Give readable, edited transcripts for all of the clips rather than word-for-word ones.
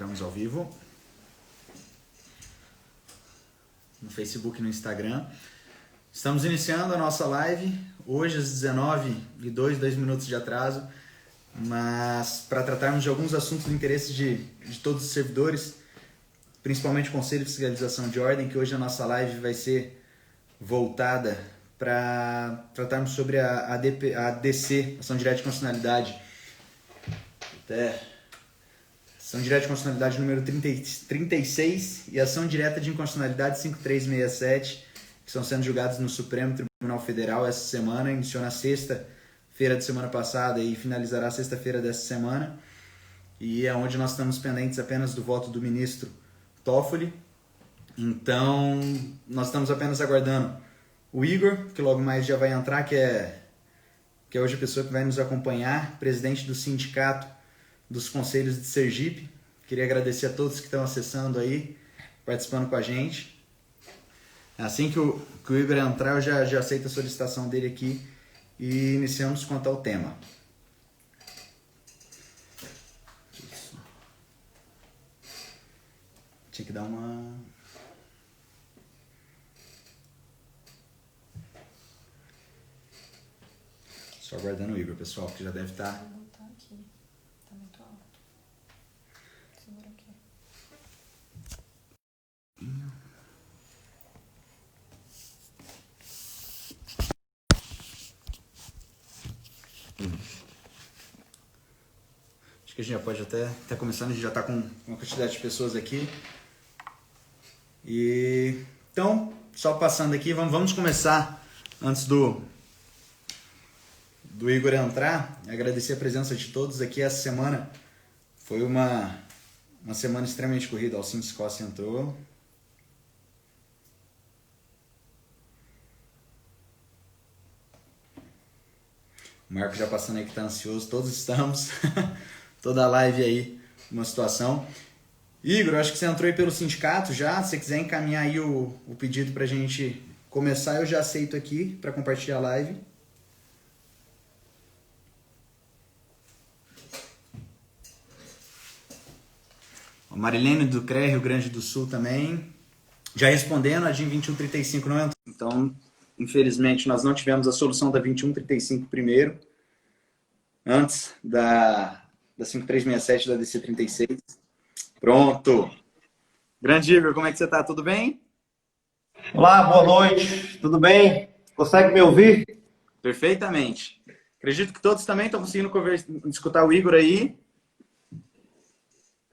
Estamos ao vivo no Facebook e no Instagram. Estamos iniciando a nossa live hoje às 19h02, 2 minutos de atraso, mas para tratarmos de alguns assuntos de interesse de todos os servidores, principalmente o Conselho de Fiscalização de Ordem, que hoje a nossa live vai ser voltada para tratarmos sobre a ADC, Ação Direta de Constitucionalidade. Ação Direta de Constitucionalidade número 36 e Ação Direta de Inconstitucionalidade 5367, que estão sendo julgados no Supremo Tribunal Federal essa semana. Iniciou na sexta-feira da semana passada e finalizará sexta-feira dessa semana. E é onde nós estamos pendentes apenas do voto do ministro Toffoli. Então, nós estamos apenas aguardando o Igor, que logo mais já vai entrar, que é hoje a pessoa que vai nos acompanhar, presidente do Sindicato dos Conselhos de Sergipe. Queria agradecer a todos que estão acessando aí, participando com a gente. Assim que o Igor entrar, eu já aceito a solicitação dele aqui e iniciamos quanto ao tema. Tinha que dar uma... Só aguardando o Igor, pessoal, que já deve estar... Tá aqui. Tá muito alto. Segura aqui. Acho que a gente já pode até estar começando, a gente já está com uma quantidade de pessoas aqui. Então, só passando aqui, vamos começar antes do Igor entrar. Agradecer a presença de todos aqui. Essa semana foi uma semana extremamente corrida. Alcides Costa entrou. O Marco já passando aí que está ansioso. Todos estamos. Toda a live aí, uma situação. Igor, acho que você entrou aí pelo sindicato já. Se você quiser encaminhar aí o pedido para a gente começar, eu já aceito aqui para compartilhar a live. A Marilene do CRE, Rio Grande do Sul também. Já respondendo, a DIN 2135 não entrou. Então, infelizmente, nós não tivemos a solução da 2135 primeiro, antes da 5367 da DC 36. Pronto. Grande Igor, como é que você está? Tudo bem? Olá, boa noite. Tudo bem? Consegue me ouvir? Perfeitamente. Acredito que todos também estão conseguindo escutar o Igor aí.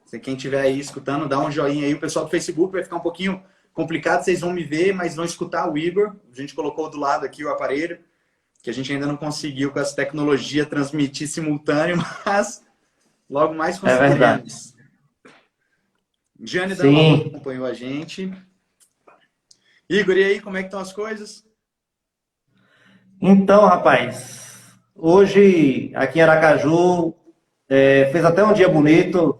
Se quem estiver aí escutando, dá um joinha aí. O pessoal do Facebook vai ficar um pouquinho complicado, vocês vão me ver, mas vão escutar o Igor. A gente colocou do lado aqui o aparelho, que a gente ainda não conseguiu com essa tecnologia transmitir simultâneo, mas logo mais conseguiremos. É verdade. Jane da Nova acompanhou a gente. Igor, e aí, como é que estão as coisas? Então, rapaz, hoje aqui em Aracaju fez até um dia bonito,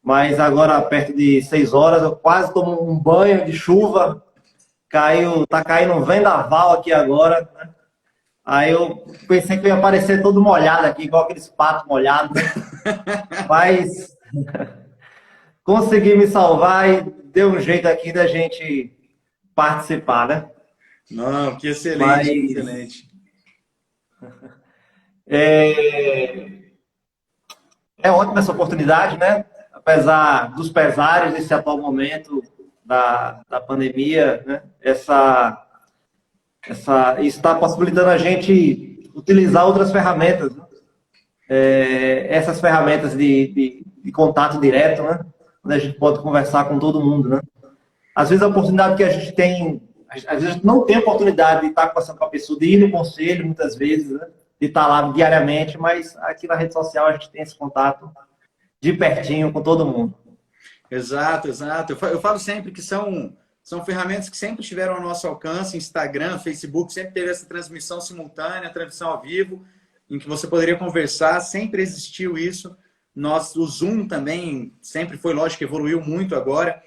mas agora perto de 6 horas eu quase tomo um banho de chuva. Tá caindo um vendaval aqui agora, né? Aí eu pensei que eu ia aparecer todo molhado aqui, igual aqueles patos molhados, né? Mas consegui me salvar e deu um jeito aqui da gente participar, né? Não, que excelente, excelente. É ótima essa oportunidade, né? Apesar dos pesares desse atual momento da pandemia, né? Isso está possibilitando a gente utilizar outras ferramentas, né? Essas ferramentas de contato direto, né? Onde a gente pode conversar com todo mundo, né? Às vezes a oportunidade que a gente tem, às vezes a gente não tem a oportunidade de estar conversando com a pessoa, de ir no conselho muitas vezes, né? De estar lá diariamente, mas aqui na rede social a gente tem esse contato de pertinho com todo mundo. Exato, exato. Eu falo sempre que são ferramentas que sempre estiveram ao nosso alcance. Instagram, Facebook, sempre teve essa transmissão simultânea, transmissão ao vivo, em que você poderia conversar, sempre existiu isso. O Zoom também sempre foi, lógico que evoluiu muito agora,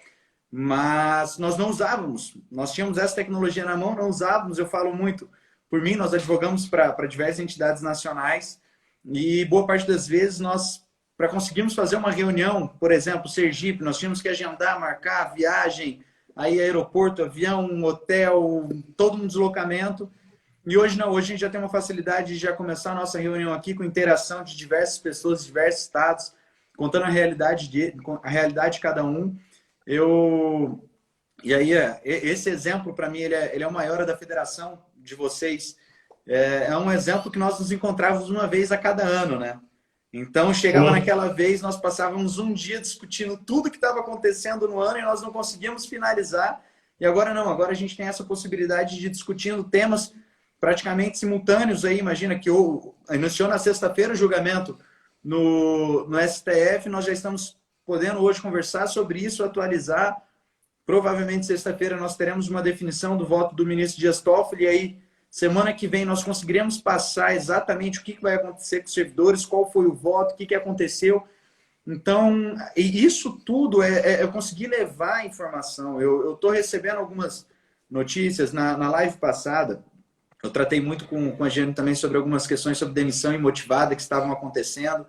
mas nós não usávamos. Nós tínhamos essa tecnologia na mão, não usávamos. Eu falo muito por mim, nós advogamos para diversas entidades nacionais e boa parte das vezes nós para conseguirmos fazer uma reunião, por exemplo, Sergipe, nós tínhamos que agendar, marcar viagem, aí aeroporto, avião, hotel, todo um deslocamento. E hoje não, hoje a gente já tem uma facilidade de já começar a nossa reunião aqui com interação de diversas pessoas, de diversos estados, contando a realidade de cada um. E aí, esse exemplo, para mim, ele é o maior da federação de vocês. É um exemplo que nós nos encontrávamos uma vez a cada ano, né? Então, chegava naquela vez, nós passávamos um dia discutindo tudo que estava acontecendo no ano e nós não conseguíamos finalizar. E agora não, agora a gente tem essa possibilidade de discutindo temas praticamente simultâneos aí. Imagina que iniciou na sexta-feira o julgamento no STF, nós já estamos podendo hoje conversar sobre isso, atualizar. Provavelmente sexta-feira nós teremos uma definição do voto do ministro Dias Toffoli e aí semana que vem nós conseguiremos passar exatamente o que vai acontecer com os servidores, qual foi o voto, o que aconteceu. Então, isso tudo eu consegui levar a informação. Eu estou recebendo algumas notícias na live passada. Eu tratei muito com a Jane também sobre algumas questões sobre demissão imotivada que estavam acontecendo.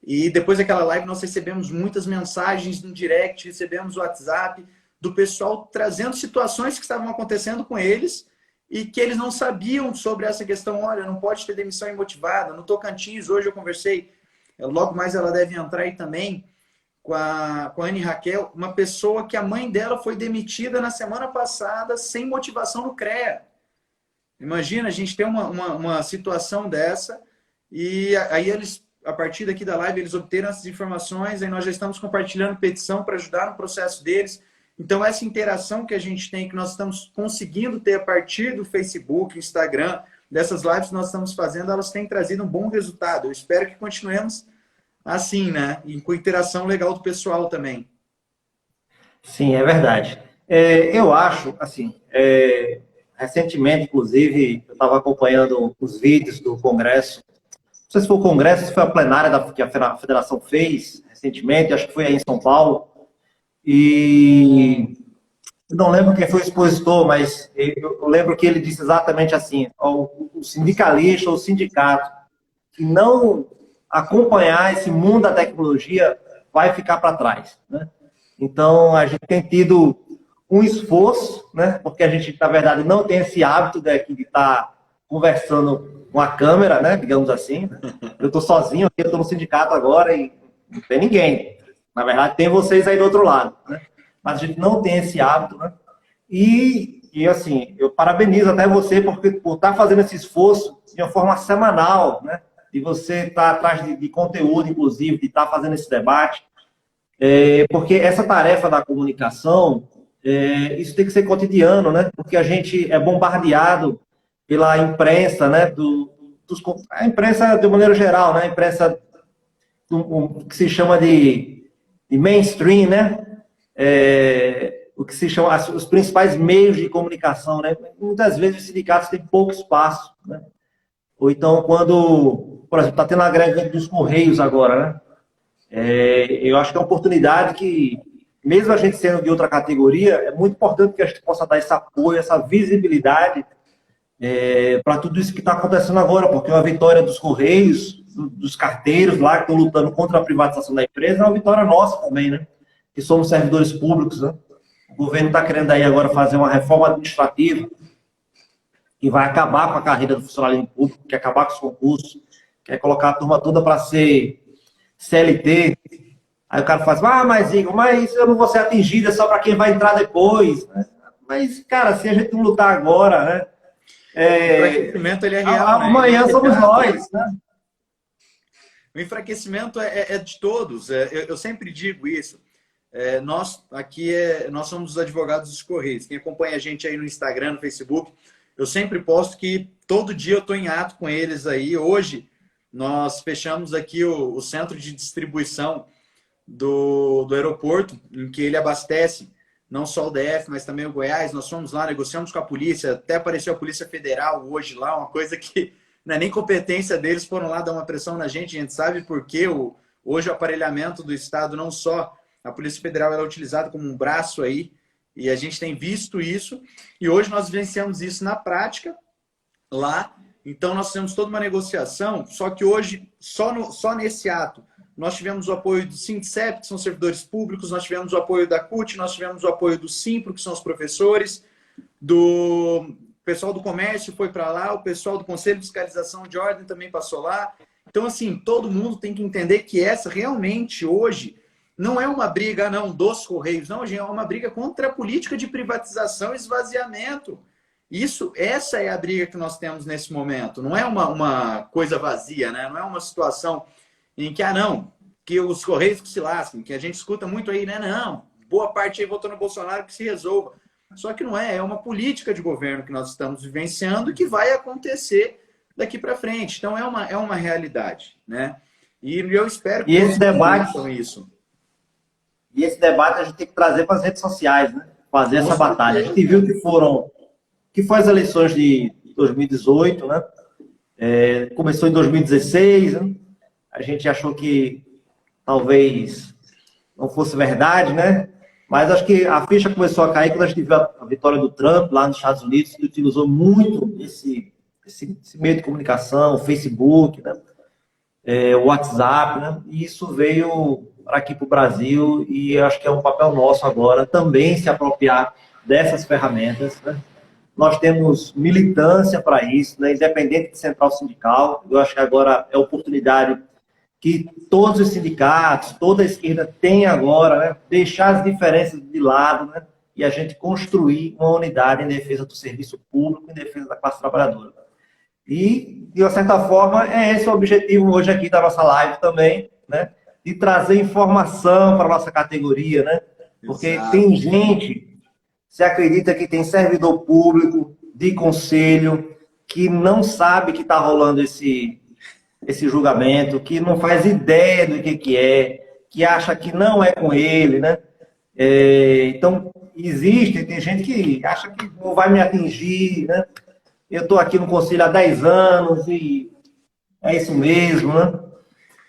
E depois daquela live nós recebemos muitas mensagens no direct, recebemos o WhatsApp do pessoal trazendo situações que estavam acontecendo com eles e que eles não sabiam sobre essa questão. Olha, não pode ter demissão imotivada. No Tocantins, hoje eu conversei, logo mais ela deve entrar aí também, com a Anne Raquel, uma pessoa que a mãe dela foi demitida na semana passada sem motivação no CREA. Imagina, a gente tem uma situação dessa e aí eles, a partir daqui da live, eles obteram essas informações, aí nós já estamos compartilhando petição para ajudar no processo deles. Então, essa interação que a gente tem, que nós estamos conseguindo ter a partir do Facebook, Instagram, dessas lives que nós estamos fazendo, elas têm trazido um bom resultado. Eu espero que continuemos assim, né? E com interação legal do pessoal também. Sim, é verdade. Eu acho, assim, recentemente, inclusive, eu estava acompanhando os vídeos do Congresso. Não sei se foi o Congresso, se foi a plenária que a Federação fez recentemente, acho que foi aí em São Paulo. E não lembro quem foi o expositor, mas eu lembro que ele disse exatamente assim: o sindicalista, o sindicato que não acompanhar esse mundo da tecnologia vai ficar para trás, né? Então, a gente tem tido um esforço, né? Porque a gente, na verdade, não tem esse hábito de estar conversando com a câmera, né? Digamos assim. Eu estou sozinho, eu estou no sindicato agora e não tem ninguém. Na verdade, tem vocês aí do outro lado, né? Mas a gente não tem esse hábito, né? E assim, eu parabenizo até você por estar fazendo esse esforço de uma forma semanal, né? De você estar atrás de conteúdo, inclusive, de estar fazendo esse debate. Porque essa tarefa da comunicação, isso tem que ser cotidiano, né? Porque a gente é bombardeado pela imprensa, né? A imprensa de maneira geral, né? A imprensa que se chama de mainstream, né? O que se chama os principais meios de comunicação, né? Muitas vezes os sindicatos têm pouco espaço, né? Ou então quando, por exemplo, está tendo a greve dos Correios agora, né? Eu acho que é uma oportunidade que, mesmo a gente sendo de outra categoria, é muito importante que a gente possa dar esse apoio, essa visibilidade para tudo isso que está acontecendo agora, porque uma vitória dos Correios, dos carteiros lá que estão lutando contra a privatização da empresa, é uma vitória nossa também, né? Que somos servidores públicos, né? O governo está querendo aí agora fazer uma reforma administrativa que vai acabar com a carreira do funcionário público, quer acabar com os concursos, quer colocar a turma toda para ser CLT. Aí o cara fala, mas Igor, mas eu não vou ser atingido, é só para quem vai entrar depois. Mas, cara, se a gente não lutar agora, né? O enfraquecimento ele é real, amanhã né? somos nós, né? O enfraquecimento é de todos. Eu sempre digo isso. Nós somos os advogados dos Correios. Quem acompanha a gente aí no Instagram, no Facebook, eu sempre posto que todo dia eu estou em ato com eles aí. Hoje, nós fechamos aqui o centro de distribuição do aeroporto, em que ele abastece não só o DF, mas também o Goiás. Nós fomos lá, negociamos com a polícia, até apareceu a Polícia Federal hoje lá, uma coisa que não é nem competência deles, foram lá dar uma pressão na gente. A gente sabe porque hoje o aparelhamento do Estado, não só a Polícia Federal, ela é utilizada como um braço aí, e a gente tem visto isso, e hoje nós vivenciamos isso na prática lá. Então nós temos toda uma negociação, só que hoje, só nesse ato, nós tivemos o apoio do Sindicep, que são servidores públicos, nós tivemos o apoio da CUT, nós tivemos o apoio do Simpro, que são os professores, do pessoal do comércio foi para lá, o pessoal do Conselho de Fiscalização de Ordem também passou lá. Então, assim, todo mundo tem que entender que essa realmente hoje não é uma briga não dos Correios, não, é uma briga contra a política de privatização e esvaziamento. Essa é a briga que nós temos nesse momento. Não é uma coisa vazia, né? Não é uma situação em que, não, que os Correios que se lasquem, que a gente escuta muito aí, né? Não, boa parte aí votou no Bolsonaro que se resolva. Só que não é uma política de governo que nós estamos vivenciando e que vai acontecer daqui para frente. Então é uma realidade, né? E eu espero que esse debate isso. E esse debate a gente tem que trazer para as redes sociais, né? Fazer essa batalha. A gente viu que foi as eleições de 2018, né? Começou em 2016, né? A gente achou que talvez não fosse verdade, né? Mas acho que a ficha começou a cair quando a gente viu a vitória do Trump lá nos Estados Unidos, que utilizou muito esse meio de comunicação, o Facebook, né? O WhatsApp, né? E isso veio para aqui para o Brasil e acho que é um papel nosso agora também se apropriar dessas ferramentas, né? Nós temos militância para isso, né? Independente de central sindical. Eu acho que agora é a oportunidade que todos os sindicatos, toda a esquerda tem agora, né? Deixar as diferenças de lado, né? E a gente construir uma unidade em defesa do serviço público, em defesa da classe trabalhadora. E, de uma certa forma, é esse o objetivo hoje aqui da nossa live também, né? De trazer informação para a nossa categoria, né? Porque Exato. tem gente, se acredita que tem servidor público, de conselho, que não sabe que está rolando esse julgamento, que não faz ideia do que é, que acha que não é com ele, né? Então, tem gente que acha que não vai me atingir, né? Eu estou aqui no conselho há 10 anos e é isso mesmo, né?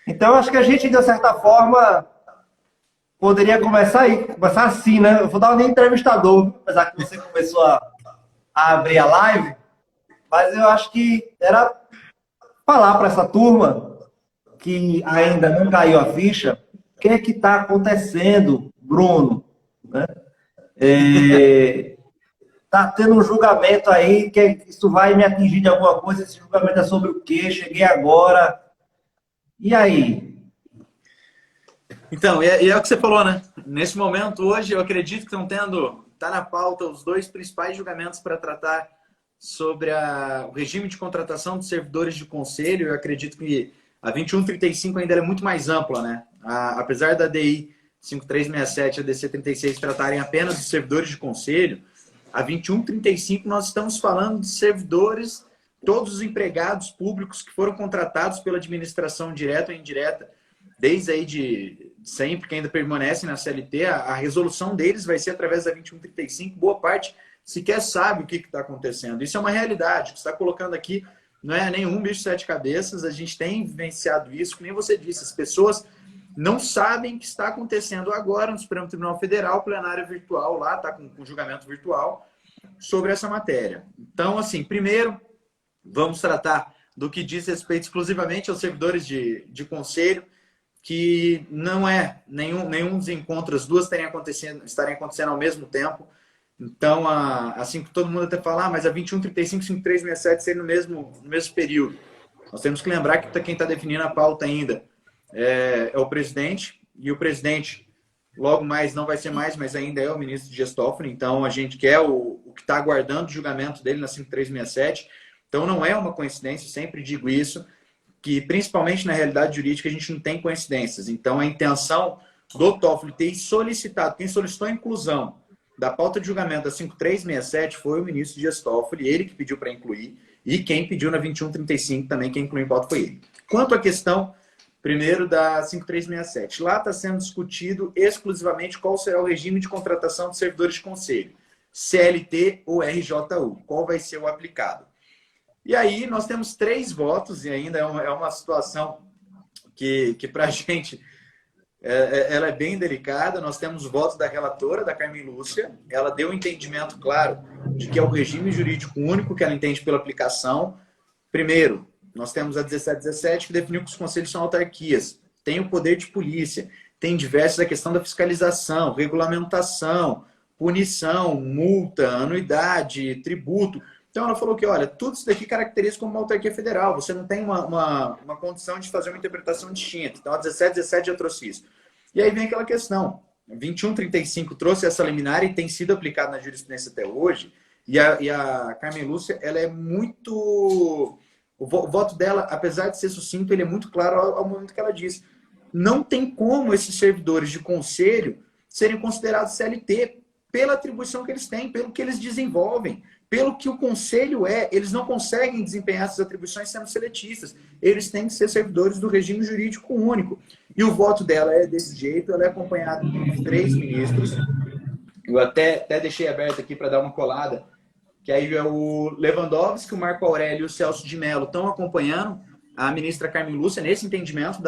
Então, acho que a gente, de certa forma, poderia começar assim, né? Eu vou dar um entrevistador, apesar que você começou a abrir a live, mas eu acho que era falar para essa turma que ainda não caiu a ficha, o que é que está acontecendo, Bruno? Né? Tá tendo um julgamento aí, que isso vai me atingir de alguma coisa, esse julgamento é sobre o quê? Cheguei agora. E aí? Então, é o que você falou, né? Nesse momento, hoje, eu acredito que está na pauta os dois principais julgamentos para tratar sobre o regime de contratação de servidores de conselho. Eu acredito que a 2135 ainda é muito mais ampla, né? Apesar da DI 5367 e a DC 36 tratarem apenas de servidores de conselho, a 2135 nós estamos falando de servidores, todos os empregados públicos que foram contratados pela administração direta ou indireta, desde aí de sempre, que ainda permanecem na CLT, a resolução deles vai ser através da 2135, boa parte sequer sabe o que está acontecendo. Isso é uma realidade. O que você está colocando aqui não é nenhum bicho de sete cabeças, a gente tem vivenciado isso, como você disse, as pessoas não sabem o que está acontecendo agora no Supremo Tribunal Federal, plenária virtual lá, está com julgamento virtual sobre essa matéria. Então, assim, primeiro, vamos tratar do que diz respeito exclusivamente aos servidores de conselho, que não é nenhum dos encontros, as duas estarem acontecendo ao mesmo tempo. Então, assim que todo mundo até fala, mas a 2135 e 5367 serem no mesmo período. Nós temos que lembrar que quem está definindo a pauta ainda é o presidente, e o presidente logo mais não vai ser mais, mas ainda é o ministro Dias Toffoli. Então, a gente quer o que está aguardando o julgamento dele na 5367. Então, não é uma coincidência, sempre digo isso, que principalmente na realidade jurídica a gente não tem coincidências. Então, a intenção do Toffoli ter solicitado, quem solicitou a inclusão da pauta de julgamento da 5367 foi o ministro Dias Toffoli, ele que pediu para incluir, e quem pediu na 2135 também, quem incluiu em pauta foi ele. Quanto à questão, primeiro, da 5367, lá está sendo discutido exclusivamente qual será o regime de contratação de servidores de conselho, CLT ou RJU, qual vai ser o aplicado. E aí nós temos 3 votos, e ainda é uma situação que para a gente ela é bem delicada. Nós temos votos da relatora, da Carmen Lúcia. Ela deu um entendimento claro de que é o regime jurídico único que ela entende pela aplicação. Primeiro, nós temos a 1717, que definiu que os conselhos são autarquias. tem o poder de polícia, tem diversas a questão da fiscalização, regulamentação, punição, multa, anuidade, tributo. Então ela falou que, olha, tudo isso daqui caracteriza como uma autarquia federal, você não tem uma condição de fazer uma interpretação distinta. Então a 1717 já trouxe isso. E aí vem aquela questão, 2135 trouxe essa liminar e tem sido aplicada na jurisprudência até hoje, e a Carmen Lúcia, ela é muito... O voto dela, apesar de ser sucinto, ele é muito claro ao momento que ela diz. Não tem como esses servidores de conselho serem considerados CLT pela atribuição que eles têm, pelo que eles desenvolvem, pelo que o conselho é. Eles não conseguem desempenhar essas atribuições sendo seletistas. Eles têm que ser servidores do regime jurídico único. E o voto dela é desse jeito, ela é acompanhada por 3 ministros. Eu até deixei aberto aqui para dar uma colada, que aí é o Lewandowski, o Marco Aurélio e o Celso de Mello estão acompanhando a ministra Carmen Lúcia nesse entendimento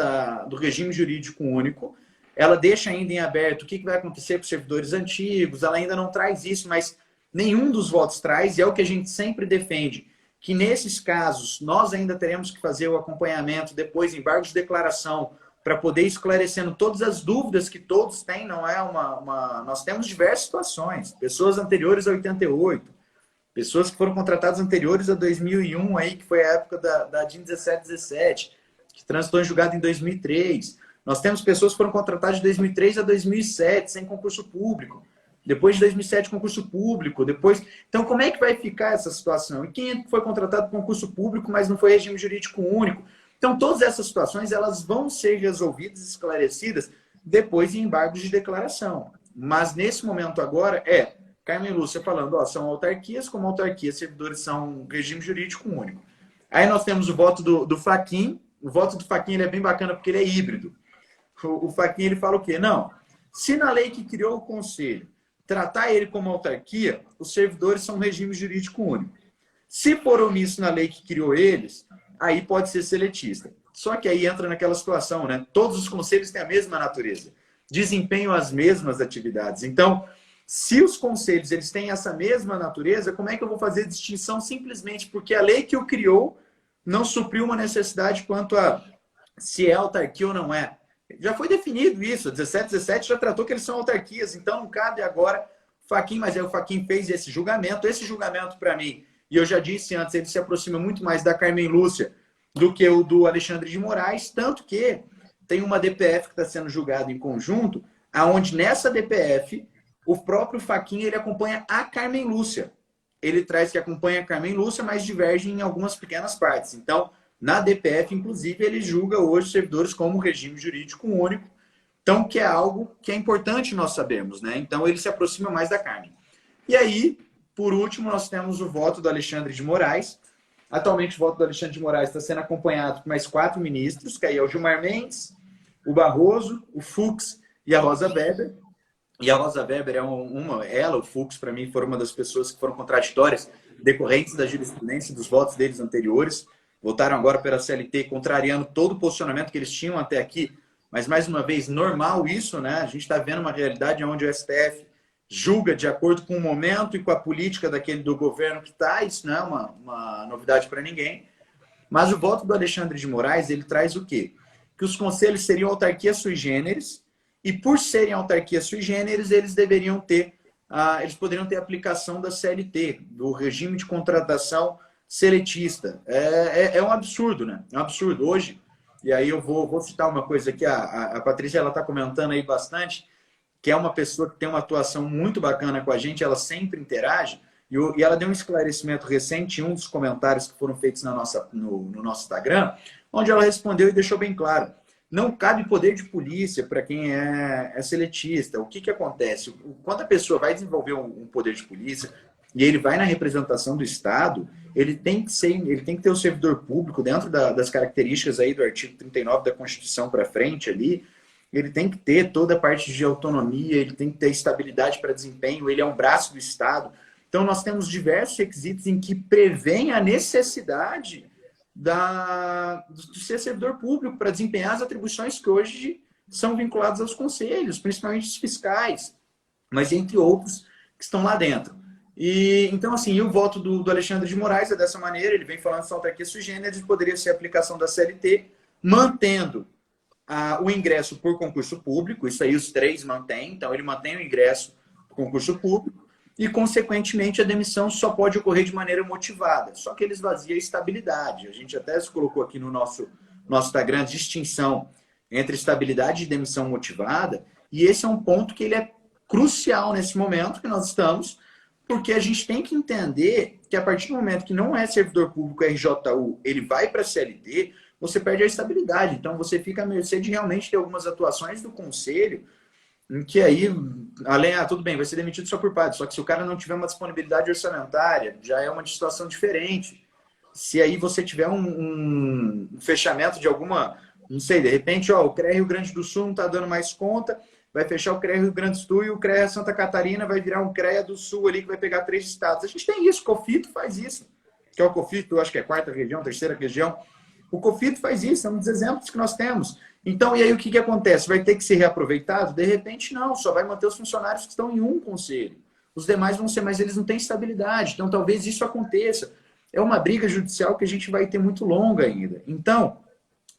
do regime jurídico único. Ela deixa ainda em aberto o que vai acontecer com os servidores antigos, ela ainda não traz isso, mas nenhum dos votos traz, e é o que a gente sempre defende, que nesses casos nós ainda teremos que fazer o acompanhamento, depois embargos de declaração, para poder ir esclarecendo todas as dúvidas que todos têm. Não é Nós temos diversas situações, pessoas anteriores a 88, pessoas que foram contratadas anteriores a 2001, aí, que foi a época da DIN 1717, que transitou em julgado em 2003. Nós temos pessoas que foram contratadas de 2003 a 2007, sem concurso público. Depois de 2007, concurso público. Depois... Então, como é que vai ficar essa situação? E quem foi contratado por concurso público, mas não foi regime jurídico único? Então, todas essas situações elas vão ser resolvidas, esclarecidas, depois em embargos de declaração. Mas, nesse momento agora, Carmen Lúcia falando, são autarquias, como autarquias, servidores são regime jurídico único. Aí nós temos o voto do Fachin. O voto do Fachin ele é bem bacana porque ele é híbrido. O Fachin ele fala o quê? Não, se na lei que criou o conselho tratar ele como autarquia, os servidores são regime jurídico único. Se for omisso na lei que criou eles, aí pode ser seletista. Só que aí entra naquela situação, né? Todos os conselhos têm a mesma natureza, desempenham as mesmas atividades. Então, se os conselhos eles têm essa mesma natureza, como é que eu vou fazer distinção simplesmente porque a lei que o criou não supriu uma necessidade quanto a se é autarquia ou não é? Já foi definido isso, 1717 já tratou que eles são autarquias, então não cabe agora Fachin, mas aí o Fachin fez esse julgamento. Esse julgamento, para mim, e eu já disse antes, ele se aproxima muito mais da Carmen Lúcia do que o do Alexandre de Moraes, tanto que tem uma DPF que está sendo julgada em conjunto, aonde nessa DPF o próprio Fachin ele acompanha a Carmen Lúcia. Ele traz que acompanha a Carmen Lúcia, mas diverge em algumas pequenas partes. Então, na DPF, inclusive, ele julga hoje servidores como regime jurídico único, então, que é algo que é importante nós sabermos, né? Então, ele se aproxima mais da Carmen. E aí, por último, nós temos o voto do Alexandre de Moraes. Atualmente, o voto do Alexandre de Moraes está sendo acompanhado por mais 4 ministros, que aí é o Gilmar Mendes, o Barroso, o Fux e a Rosa Weber. E a Rosa Weber ela, o Fux, para mim, foram uma das pessoas que foram contraditórias, decorrentes da jurisprudência, dos votos deles anteriores. Votaram agora pela CLT, contrariando todo o posicionamento que eles tinham até aqui. Mas, mais uma vez, normal isso, né? A gente está vendo uma realidade onde o STF julga de acordo com o momento e com a política do governo que está. Isso não é uma novidade para ninguém. Mas o voto do Alexandre de Moraes, ele traz o quê? Que os conselhos seriam autarquia sui generis, e por serem autarquia sui generis, eles poderiam ter aplicação da CLT, do regime de contratação seletista. É um absurdo, né? É um absurdo. Hoje, e aí eu vou citar uma coisa aqui, a Patrícia está comentando aí bastante, que é uma pessoa que tem uma atuação muito bacana com a gente, ela sempre interage, e ela deu um esclarecimento recente em um dos comentários que foram feitos no nosso Instagram, onde ela respondeu e deixou bem claro. Não cabe poder de polícia para quem é seletista. O que acontece? Quando a pessoa vai desenvolver um poder de polícia e ele vai na representação do Estado, ele tem que ter o servidor público dentro das características aí do artigo 39 da Constituição para frente ali. Ele tem que ter toda a parte de autonomia, ele tem que ter estabilidade para desempenho, ele é um braço do Estado. Então, nós temos diversos requisitos em que prevêem a necessidade de ser servidor público para desempenhar as atribuições que hoje são vinculadas aos conselhos, principalmente os fiscais, mas entre outros que estão lá dentro. E então, assim, o voto do Alexandre de Moraes é dessa maneira, ele vem falando de autarquia sui generis, poderia ser a aplicação da CLT, mantendo o ingresso por concurso público, isso aí os três mantêm, então ele mantém o ingresso por concurso público, e, consequentemente, a demissão só pode ocorrer de maneira motivada, só que ele esvazia a estabilidade. A gente até se colocou aqui no nosso Instagram distinção entre estabilidade e demissão motivada, e esse é um ponto que ele é crucial nesse momento que nós estamos, porque a gente tem que entender que a partir do momento que não é servidor público RJU, ele vai para a CLT, você perde a estabilidade. Então, você fica à mercê de realmente ter algumas atuações do conselho em que aí, além, tudo bem, vai ser demitido só por parte, só que se o cara não tiver uma disponibilidade orçamentária, já é uma situação diferente. Se aí você tiver um fechamento de alguma, não sei, de repente, o CREA Rio Grande do Sul não está dando mais conta, vai fechar o CREA Rio Grande do Sul e o CREA Santa Catarina vai virar um CREA do Sul ali que vai pegar 3 estados. A gente tem isso, o COFITO faz isso, que é o COFITO, eu acho que é a 4ª região, 3ª região. O COFITO faz isso, é um dos exemplos que nós temos. Então, e aí o que acontece? Vai ter que ser reaproveitado? De repente, não, só vai manter os funcionários que estão em um conselho. Os demais vão ser, mas eles não têm estabilidade. Então, talvez isso aconteça. É uma briga judicial que a gente vai ter muito longa ainda. Então,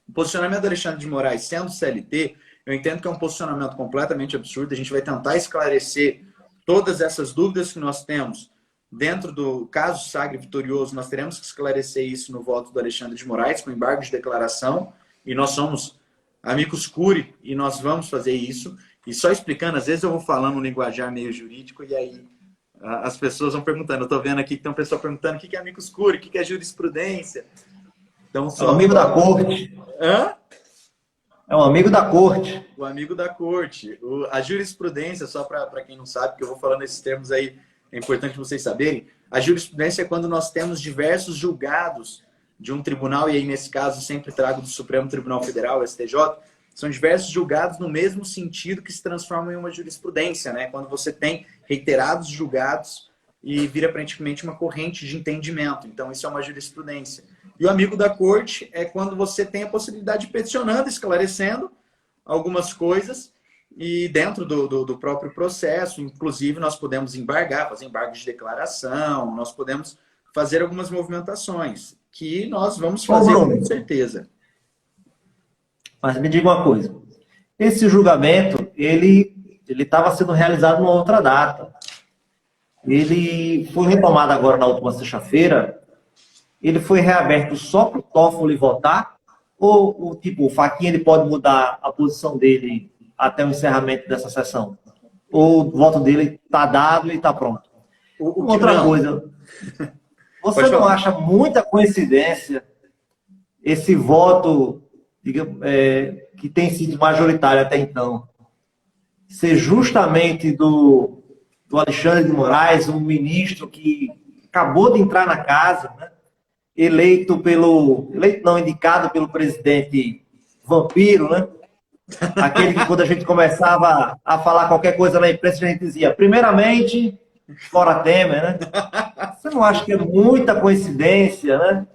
o posicionamento do Alexandre de Moraes sendo CLT, eu entendo que é um posicionamento completamente absurdo. A gente vai tentar esclarecer todas essas dúvidas que nós temos. Dentro do caso Sagre vitorioso, nós teremos que esclarecer isso no voto do Alexandre de Moraes, com embargo de declaração, e nós somos amicus curiae, e nós vamos fazer isso. E só explicando, às vezes eu vou falando um linguajar meio jurídico, e aí as pessoas vão perguntando. Eu estou vendo aqui que tem um pessoal perguntando o que é amicus curiae, o que é jurisprudência. Então, É um amigo da corte. Hã? É um amigo da corte. O amigo da corte. A jurisprudência, só para quem não sabe, porque eu vou falando esses termos aí, é importante vocês saberem. A jurisprudência é quando nós temos diversos julgados de um tribunal, e aí nesse caso sempre trago do Supremo Tribunal Federal, STJ, são diversos julgados no mesmo sentido que se transformam em uma jurisprudência, né? Quando você tem reiterados julgados e vira praticamente uma corrente de entendimento. Então isso é uma jurisprudência. E o amigo da corte é quando você tem a possibilidade de peticionando, esclarecendo algumas coisas, e dentro do próprio processo, inclusive, nós podemos embargar, fazer embargo de declaração, nós podemos fazer algumas movimentações, que nós vamos fazer com certeza. Mas me diga uma coisa, esse julgamento, ele estava sendo realizado numa outra data. Ele foi retomado agora na última sexta-feira, ele foi reaberto só para o Toffoli votar, ou tipo, o Fachin ele pode mudar a posição dele até o encerramento dessa sessão? Ou o voto dele está dado e está pronto? Outra coisa, você não acha muita coincidência esse voto, digamos, que tem sido majoritário até então, ser justamente do Alexandre de Moraes, um ministro que acabou de entrar na casa, né? Indicado pelo presidente Vampiro, né? Aquele que quando a gente começava a falar qualquer coisa na imprensa, a gente dizia, primeiramente, fora Temer, né? Você não acha que é muita coincidência, né?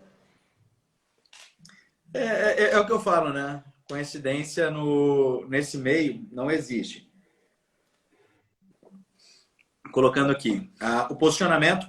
É o que eu falo, né? Coincidência nesse meio não existe. Colocando aqui, o posicionamento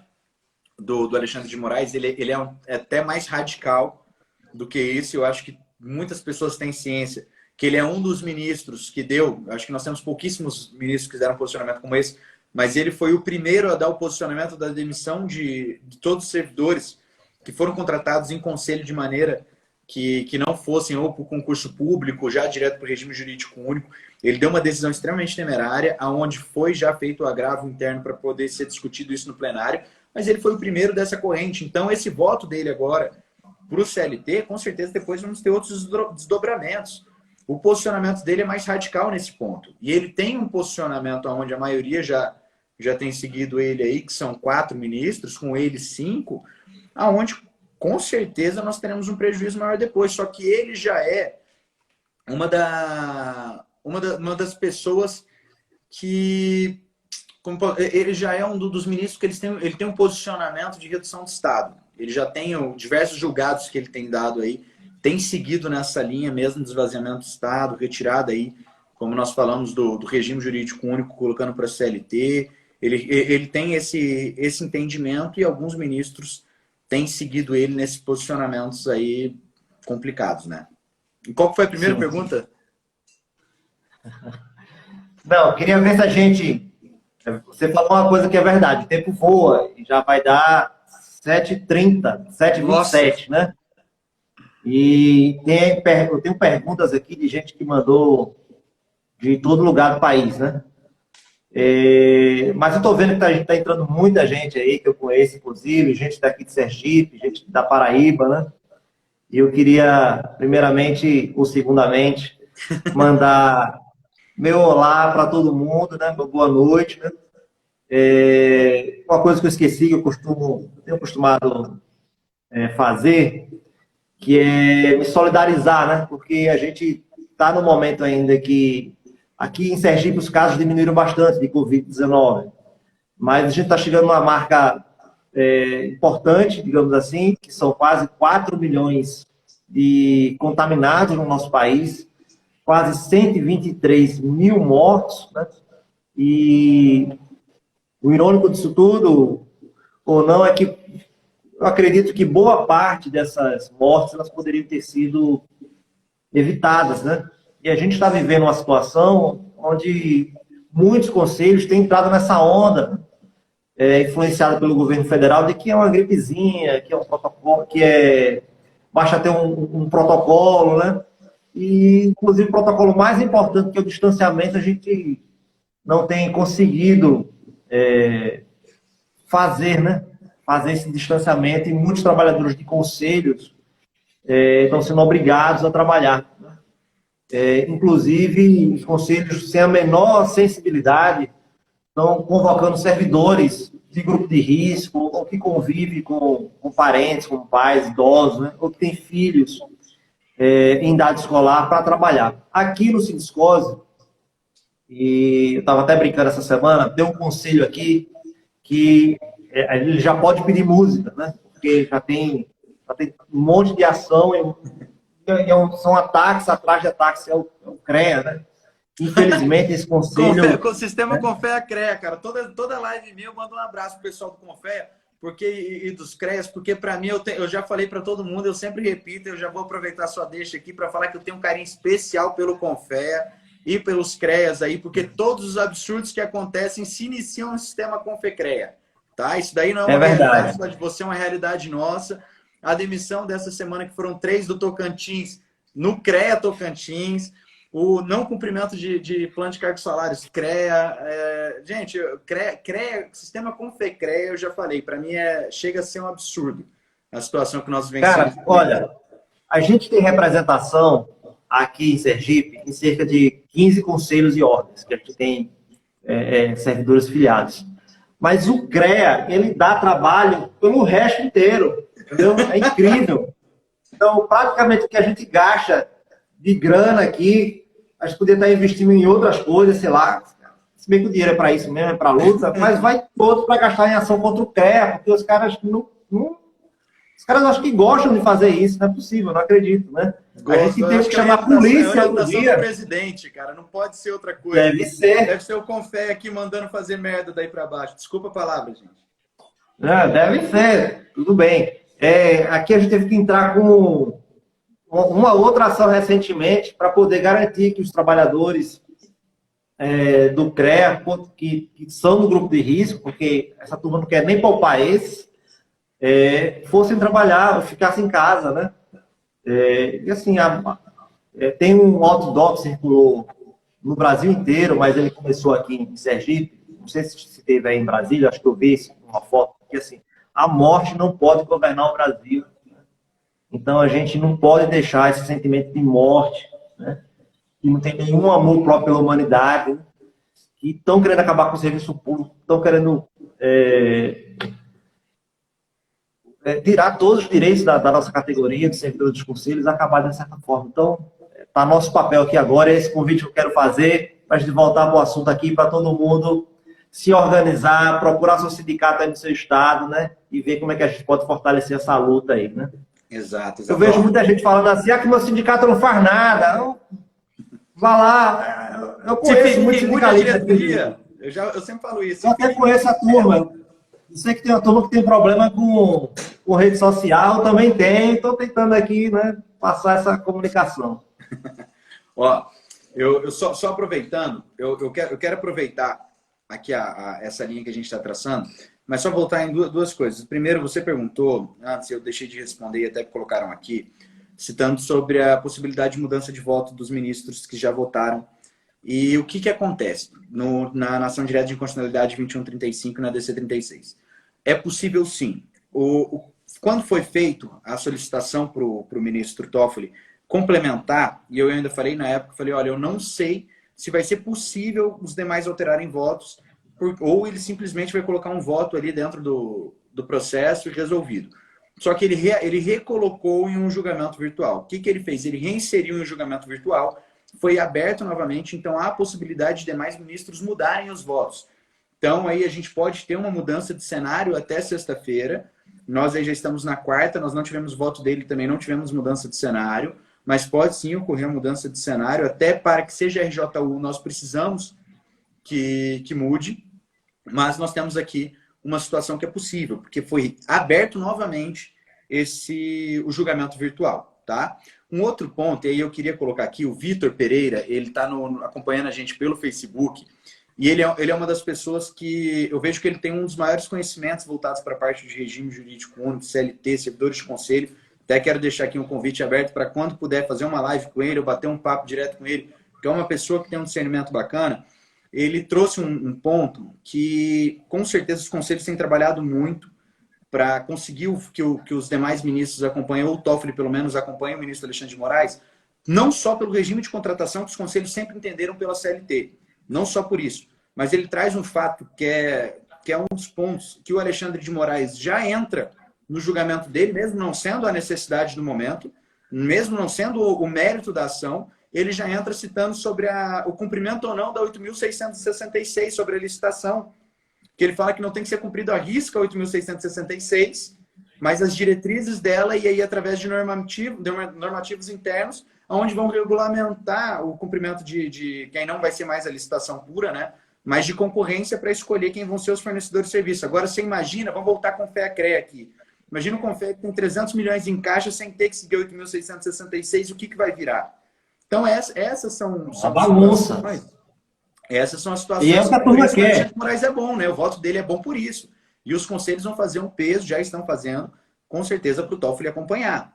do Alexandre de Moraes, ele é até mais radical do que isso. Eu acho que muitas pessoas têm ciência que ele é um dos ministros que deu, acho que nós temos pouquíssimos ministros que fizeram um posicionamento como esse, mas ele foi o primeiro a dar o posicionamento da demissão de todos os servidores que foram contratados em conselho de maneira que não fossem ou por concurso público, já direto para o regime jurídico único. Ele deu uma decisão extremamente temerária, aonde foi já feito o agravo interno para poder ser discutido isso no plenário, mas ele foi o primeiro dessa corrente. Então, esse voto dele agora para o CLT, com certeza depois vamos ter outros desdobramentos. O posicionamento dele é mais radical nesse ponto. E ele tem um posicionamento onde a maioria já tem seguido ele aí, que são 4 ministros, com ele 5, aonde com certeza nós teremos um prejuízo maior depois. Só que ele já é uma das pessoas que... ele já é um dos ministros que ele tem um posicionamento de redução do Estado. Ele já tem diversos julgados que ele tem dado aí, tem seguido nessa linha mesmo de esvaziamento do Estado, retirada aí, como nós falamos, do regime jurídico único, colocando para a CLT. Ele tem esse entendimento e alguns ministros têm seguido ele nesses posicionamentos aí complicados, né? E qual foi a primeira pergunta? Não, queria ver se a gente... Você falou uma coisa que é verdade, o tempo voa e já vai dar 7h30, 7h27, né? E eu tenho perguntas aqui de gente que mandou de todo lugar do país, né? Mas eu estou vendo que está entrando muita gente aí, que eu conheço, inclusive, gente daqui de Sergipe, gente da Paraíba, né? E eu queria, primeiramente ou segundamente, mandar meu olá para todo mundo, né? Meu boa noite, né? Uma coisa que eu esqueci, que eu tenho costumado fazer, que é me solidarizar, né? Porque a gente está no momento ainda que aqui em Sergipe os casos diminuíram bastante de Covid-19, mas a gente está chegando a uma marca importante, digamos assim, que são quase 4 milhões de contaminados no nosso país, quase 123 mil mortos, né? E o irônico disso tudo, ou não, é que eu acredito que boa parte dessas mortes elas poderiam ter sido evitadas, né? E a gente está vivendo uma situação onde muitos conselhos têm entrado nessa onda, influenciada pelo governo federal, de que é uma gripezinha, que é um protocolo, basta ter um protocolo, né? E, inclusive, o protocolo mais importante, que é o distanciamento, a gente não tem conseguido fazer, né? Fazer esse distanciamento, e muitos trabalhadores de conselhos estão sendo obrigados a trabalhar. Inclusive, os conselhos, sem a menor sensibilidade, estão convocando servidores de grupo de risco, ou que convive com parentes, com pais idosos, né? Ou que tem filhos em idade escolar para trabalhar. Aqui no Sinduscose, e eu estava até brincando essa semana, tem um conselho aqui que ele já pode pedir música, né? Porque já tem um monte de ação, são ataques atrás de ataques, é o CREA, né? Infelizmente, esse conselho... Com o sistema Confea CREA, cara. Toda live minha eu mando um abraço pro pessoal do Confea e dos CREAs, porque para mim, eu já falei para todo mundo, eu sempre repito, eu já vou aproveitar a sua deixa aqui para falar que eu tenho um carinho especial pelo Confea e pelos CREAs aí, porque todos os absurdos que acontecem se iniciam no sistema Confecrea, tá? Isso daí não é uma realidade só de você, é uma realidade nossa. A demissão dessa semana, que foram 3 do Tocantins, no CREA Tocantins, o não cumprimento de plano de cargos salários, CREA. Gente, CREA, sistema Confecrea, eu já falei, para mim chega a ser um absurdo a situação que nós vencemos. Cara, olha, a gente tem representação aqui em Sergipe em cerca de 15 conselhos e ordens, que a gente tem servidores filiados. Mas o CREA, ele dá trabalho pelo resto inteiro, entendeu? É incrível. Então, praticamente o que a gente gasta de grana aqui, a gente poderia estar investindo em outras coisas, sei lá, se bem que o dinheiro é para isso mesmo, é para luta, mas vai todo para gastar em ação contra o CREA, porque os caras os caras acham que gostam de fazer isso, não é possível, não acredito, né? A gente tem que chamar a polícia no dia. Do presidente, cara, não pode ser outra coisa. Deve ser. Deve ser o Confé aqui mandando fazer merda daí para baixo. Desculpa a palavra, gente. Deve ser, tudo bem. Aqui a gente teve que entrar com uma outra ação recentemente para poder garantir que os trabalhadores do CREA, que são do grupo de risco, porque essa turma não quer nem poupar esses, fossem trabalhar, ficassem em casa, né? E assim, tem um outdoor que circulou no Brasil inteiro, mas ele começou aqui em Sergipe, não sei se teve aí em Brasília, acho que eu vi uma foto, que assim, a morte não pode governar o Brasil. Então a gente não pode deixar esse sentimento de morte, né? Que não tem nenhum amor próprio pela humanidade, né? Que estão querendo acabar com o serviço público, estão querendo tirar todos os direitos da nossa categoria de servidores dos conselhos, acabar de certa forma. Então, tá nosso papel aqui agora, é esse convite que eu quero fazer, para a gente voltar para o assunto aqui, para todo mundo se organizar, procurar seu sindicato aí no seu estado, né? E ver como é que a gente pode fortalecer essa luta aí, né? Exato. Eu vejo muita gente falando assim, que meu sindicato não faz nada. Vá lá, eu conheço muito sindicalista. Eu sempre falo isso. Eu até conheço a turma. Eu sei que tem uma turma que tem problema com rede social, eu também tenho. Estou tentando aqui, né, passar essa comunicação. Ó, Eu só aproveitando, eu quero aproveitar aqui essa linha que a gente está traçando, mas só voltar em duas coisas. Primeiro, você perguntou, antes eu deixei de responder e até colocaram aqui, citando sobre a possibilidade de mudança de voto dos ministros que já votaram. E o que acontece na ação direta de inconstitucionalidade 2135 e na DC 36? É possível sim. Quando foi feito a solicitação para o ministro Toffoli complementar, e eu ainda falei na época, falei, olha, eu não sei se vai ser possível os demais alterarem votos, ou ele simplesmente vai colocar um voto ali dentro do processo e resolvido. Só que ele recolocou em um julgamento virtual. O que ele fez? Ele reinseriu em um julgamento virtual, foi aberto novamente, então há a possibilidade de demais ministros mudarem os votos. Então aí a gente pode ter uma mudança de cenário até sexta-feira. Nós aí já estamos na quarta, nós não tivemos voto dele, também não tivemos mudança de cenário, mas pode sim ocorrer uma mudança de cenário, até para que seja RJU, nós precisamos que mude, mas nós temos aqui uma situação que é possível, porque foi aberto novamente o julgamento virtual, tá? Um outro ponto, e aí eu queria colocar aqui, o Vitor Pereira, ele está acompanhando a gente pelo Facebook, e ele é uma das pessoas que eu vejo que ele tem um dos maiores conhecimentos voltados para a parte de regime jurídico único, CLT, servidores de conselho. Até quero deixar aqui um convite aberto para quando puder fazer uma live com ele, ou bater um papo direto com ele, que é uma pessoa que tem um discernimento bacana. Ele trouxe um ponto que, com certeza, os conselhos têm trabalhado muito para conseguir que os demais ministros acompanhem, ou o Toffoli, pelo menos, acompanhe o ministro Alexandre de Moraes, não só pelo regime de contratação que os conselhos sempre entenderam pela CLT, não só por isso, mas ele traz um fato que é um dos pontos que o Alexandre de Moraes já entra no julgamento dele, mesmo não sendo a necessidade do momento, mesmo não sendo o mérito da ação, ele já entra citando sobre o cumprimento ou não da 8.666, sobre a licitação, que ele fala que não tem que ser cumprido à risca a 8.666, mas as diretrizes dela, e aí através de normativos internos, onde vão regulamentar o cumprimento de quem não vai ser mais a licitação pura, né? Mas de concorrência para escolher quem vão ser os fornecedores de serviço. Agora, você imagina, vamos voltar com o FEACRE aqui. Imagina o Confea que tem 300 milhões em caixa sem ter que seguir 8.666, o que vai virar? Então, essas são a bagunça. Essas são as situações e é o que a turma quer. O Alexandre de Moraes é bom, né? O voto dele é bom por isso. E os conselhos vão fazer um peso, já estão fazendo, com certeza, para o Toffoli acompanhar.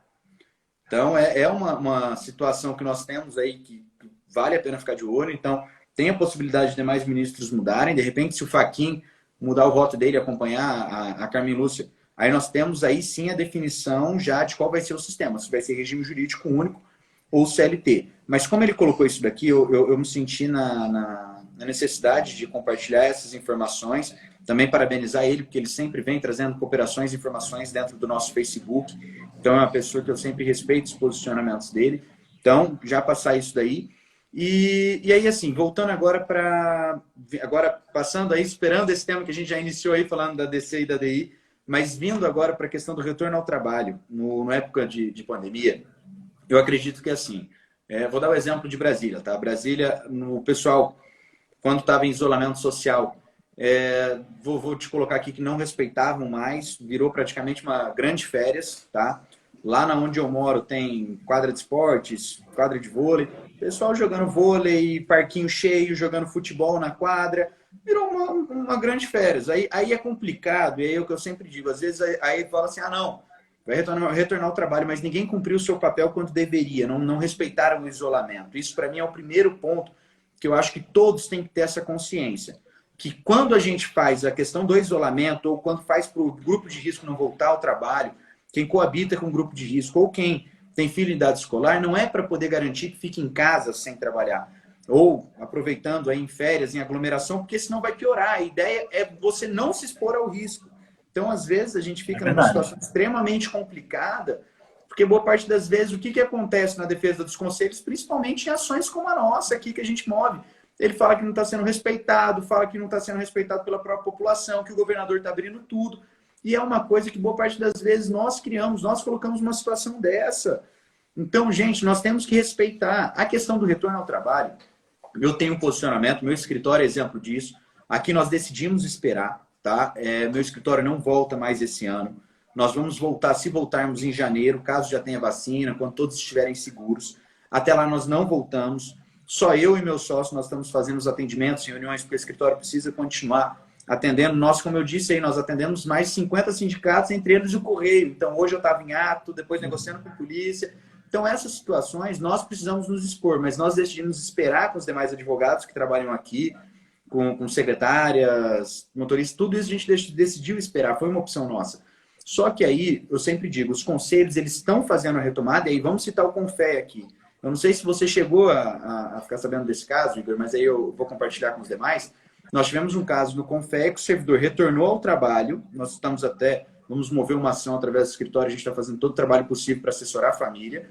Então, é uma situação que nós temos aí que vale a pena ficar de olho. Então, tem a possibilidade de demais ministros mudarem. De repente, se o Fachin mudar o voto dele e acompanhar a Carmen Lúcia, aí nós temos aí sim a definição já de qual vai ser o sistema. Se vai ser regime jurídico único ou CLT. Mas como ele colocou isso daqui, eu me senti na necessidade de compartilhar essas informações. Também parabenizar ele, porque ele sempre vem trazendo cooperações e informações dentro do nosso Facebook. Então, é uma pessoa que eu sempre respeito os posicionamentos dele. Então, já passar isso daí. E aí, assim, voltando agora passando aí, esperando esse tema que a gente já iniciou aí, falando da DC e da DI, mas vindo agora para a questão do retorno ao trabalho, na época de pandemia, eu acredito que, assim, vou dar o exemplo de Brasília, tá? Brasília, o pessoal, quando estava em isolamento social, vou te colocar aqui que não respeitavam mais, virou praticamente uma grande férias, tá? Lá onde eu moro tem quadra de esportes, quadra de vôlei, pessoal jogando vôlei, parquinho cheio, jogando futebol na quadra, virou uma grande férias. Aí é complicado, e aí é o que eu sempre digo, às vezes aí fala assim, não, vai retornar ao trabalho, mas ninguém cumpriu o seu papel quando deveria, não respeitaram o isolamento. Isso para mim é o primeiro ponto que eu acho que todos têm que ter essa consciência. Que quando a gente faz a questão do isolamento, ou quando faz para o grupo de risco não voltar ao trabalho, quem coabita com o grupo de risco, ou quem tem filho em idade escolar, não é para poder garantir que fique em casa sem trabalhar. Ou aproveitando aí em férias, em aglomeração, porque senão vai piorar. A ideia é você não se expor ao risco. Então, às vezes, a gente fica numa situação extremamente complicada, porque boa parte das vezes, o que acontece na defesa dos conselhos, principalmente em ações como a nossa aqui que a gente move. Ele fala que não está sendo respeitado, fala que não está sendo respeitado pela própria população, que o governador está abrindo tudo. E é uma coisa que boa parte das vezes nós colocamos uma situação dessa. Então, gente, nós temos que respeitar. A questão do retorno ao trabalho, eu tenho um posicionamento, meu escritório é exemplo disso. Aqui nós decidimos esperar, tá? Meu escritório não volta mais esse ano. Nós vamos voltar, se voltarmos em janeiro, caso já tenha vacina, quando todos estiverem seguros. Até lá nós não voltamos. Só eu e meu sócio, nós estamos fazendo os atendimentos, reuniões, porque o escritório precisa continuar atendendo. Nós, como eu disse aí, nós atendemos mais de 50 sindicatos, entre eles o Correio. Então, hoje eu estava em ato, depois negociando com a polícia. Então, essas situações, nós precisamos nos expor, mas nós decidimos esperar com os demais advogados que trabalham aqui, com secretárias, motoristas, tudo isso a gente decidiu esperar, foi uma opção nossa. Só que aí, eu sempre digo, os conselhos, eles estão fazendo a retomada, e aí vamos citar o Confe aqui. Eu não sei se você chegou a ficar sabendo desse caso, Igor, mas aí eu vou compartilhar com os demais. Nós tivemos um caso no Confe que o servidor retornou ao trabalho, nós estamos vamos mover uma ação através do escritório, a gente está fazendo todo o trabalho possível para assessorar a família.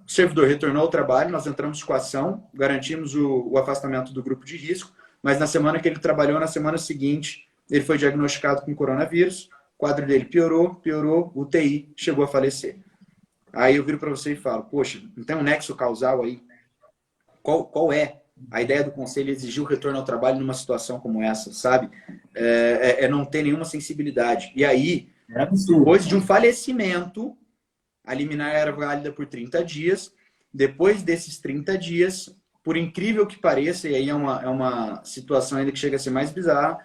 O servidor retornou ao trabalho, nós entramos com a ação, garantimos o afastamento do grupo de risco, mas na semana que ele trabalhou, na semana seguinte, ele foi diagnosticado com coronavírus, o quadro dele piorou, UTI, chegou a falecer. Aí eu viro para você e falo, poxa, não tem um nexo causal aí? Qual é a ideia do conselho exigir o retorno ao trabalho numa situação como essa, sabe? É não ter nenhuma sensibilidade. E aí, depois de um falecimento, a liminar era válida por 30 dias. Depois desses 30 dias, por incrível que pareça, e aí é uma situação ainda que chega a ser mais bizarra,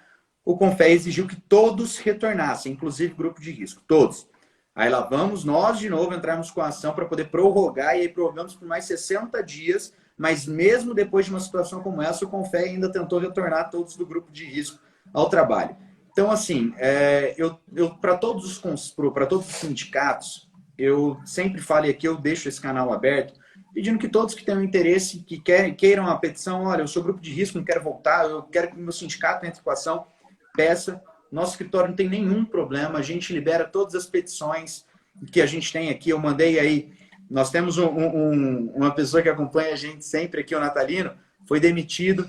o Confe exigiu que todos retornassem, inclusive grupo de risco, todos. Aí lá vamos nós de novo entrarmos com a ação para poder prorrogar, e aí prorrogamos por mais 60 dias, mas mesmo depois de uma situação como essa, o Confe ainda tentou retornar todos do grupo de risco ao trabalho. Então, assim, para todos os sindicatos, eu sempre falo, e aqui eu deixo esse canal aberto, pedindo que todos que tenham interesse, que queiram a petição, olha, eu sou grupo de risco, não quero voltar, eu quero que o meu sindicato entre com a ação, peça. Nosso escritório não tem nenhum problema, a gente libera todas as petições que a gente tem aqui. Eu mandei aí, nós temos uma pessoa que acompanha a gente sempre aqui, o Natalino, foi demitido.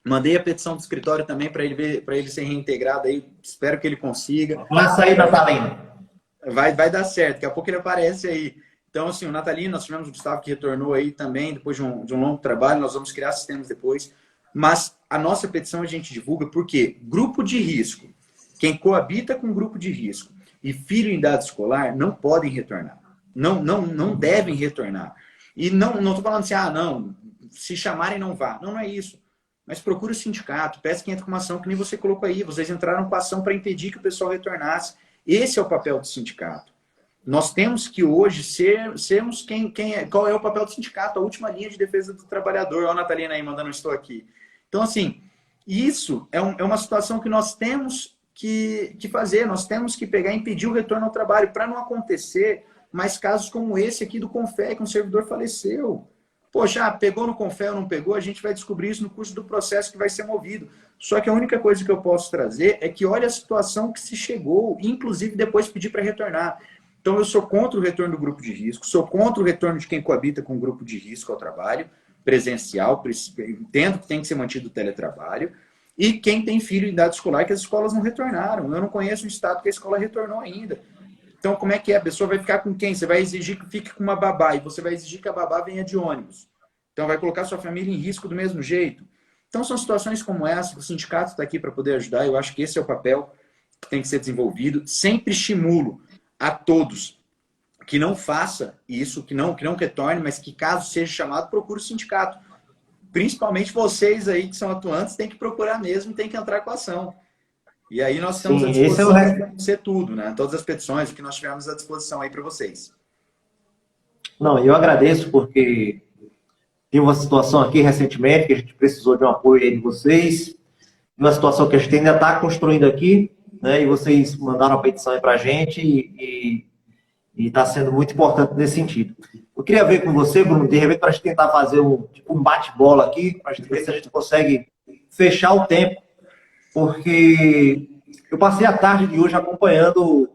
Mandei a petição do escritório também para ele ser reintegrado aí, espero que ele consiga. Vai sair, Natalino. Vai dar certo, daqui a pouco ele aparece aí. Então, assim, o Natalino, nós tivemos o Gustavo que retornou aí também, depois de um longo trabalho, nós vamos criar sistemas depois. Mas a nossa petição a gente divulga porque grupo de risco, quem coabita com grupo de risco e filho em idade escolar não podem retornar. Não devem retornar. E não estou falando assim, não, se chamarem não vá. Não é isso. Mas procure o sindicato, peça que entre com uma ação que nem você colocou aí. Vocês entraram com a ação para impedir que o pessoal retornasse. Esse é o papel do sindicato. Nós temos que hoje sermos qual é o papel do sindicato, a última linha de defesa do trabalhador. Olha a Natalina aí mandando estou aqui. Então, assim, isso é uma situação que nós temos que fazer, nós temos que pegar e impedir o retorno ao trabalho, para não acontecer mais casos como esse aqui do Confe, que um servidor faleceu. Poxa, pegou no Confe ou não pegou, a gente vai descobrir isso no curso do processo que vai ser movido. Só que a única coisa que eu posso trazer é que olha a situação que se chegou, inclusive depois pedir para retornar. Então eu sou contra o retorno do grupo de risco, sou contra o retorno de quem coabita com o grupo de risco ao trabalho presencial, entendo que tem que ser mantido o teletrabalho, e quem tem filho em idade escolar, que as escolas não retornaram. Eu não conheço um estado que a escola retornou ainda. Então, como é que é? A pessoa vai ficar com quem? Você vai exigir que fique com uma babá, e você vai exigir que a babá venha de ônibus. Então, vai colocar sua família em risco do mesmo jeito. Então, são situações como essa, que o sindicato está aqui para poder ajudar. Eu acho que esse é o papel que tem que ser desenvolvido. Sempre estimulo a todos que não faça isso, que não retorne, mas que, caso seja chamado, procure o sindicato. Principalmente vocês aí que são atuantes, tem que procurar mesmo, tem que entrar com a ação. E aí nós estamos à disposição para ser tudo, né? Todas as petições, o que nós tivemos à disposição aí para vocês. Não, eu agradeço porque tive uma situação aqui recentemente que a gente precisou de um apoio aí de vocês, uma situação que a gente ainda está construindo aqui, né? E vocês mandaram a petição aí para a gente e está sendo muito importante nesse sentido. Eu queria ver com você, Bruno, de repente, para a gente tentar fazer um bate-bola aqui, para a gente ver se a gente consegue fechar o tempo, porque eu passei a tarde de hoje acompanhando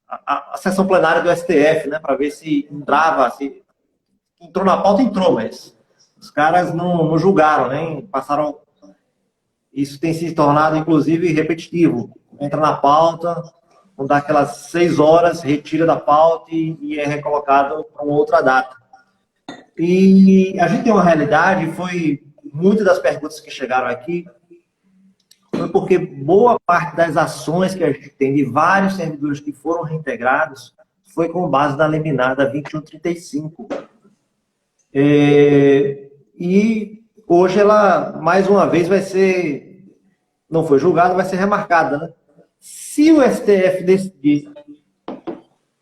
a sessão plenária do STF, né, para ver se entrava, se entrou na pauta, entrou, mas os caras não julgaram, né, passaram. Isso tem se tornado, inclusive, repetitivo. Entra na pauta, vão dar aquelas 6 horas, retira da pauta e é recolocado para uma outra data. E a gente tem uma realidade, foi muitas das perguntas que chegaram aqui, foi porque boa parte das ações que a gente tem de vários servidores que foram reintegrados foi com base na liminar da 2135. E hoje ela, mais uma vez, vai ser, não foi julgada, vai ser remarcada, né? Se o STF decidir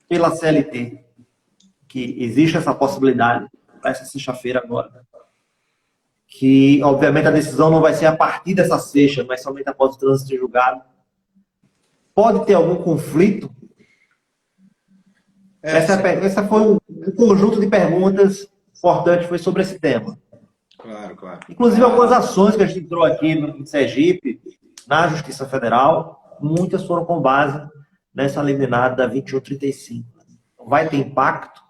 pela CLT que existe essa possibilidade, para essa sexta-feira agora, né? Que, obviamente, a decisão não vai ser a partir dessa sexta, mas somente após o trânsito de julgado, pode ter algum conflito? Essa foi um conjunto de perguntas importantes, foi sobre esse tema. Claro, claro. Inclusive, algumas ações que a gente entrou aqui em Sergipe, na Justiça Federal, muitas foram com base nessa liminar da 2135. Vai ter impacto?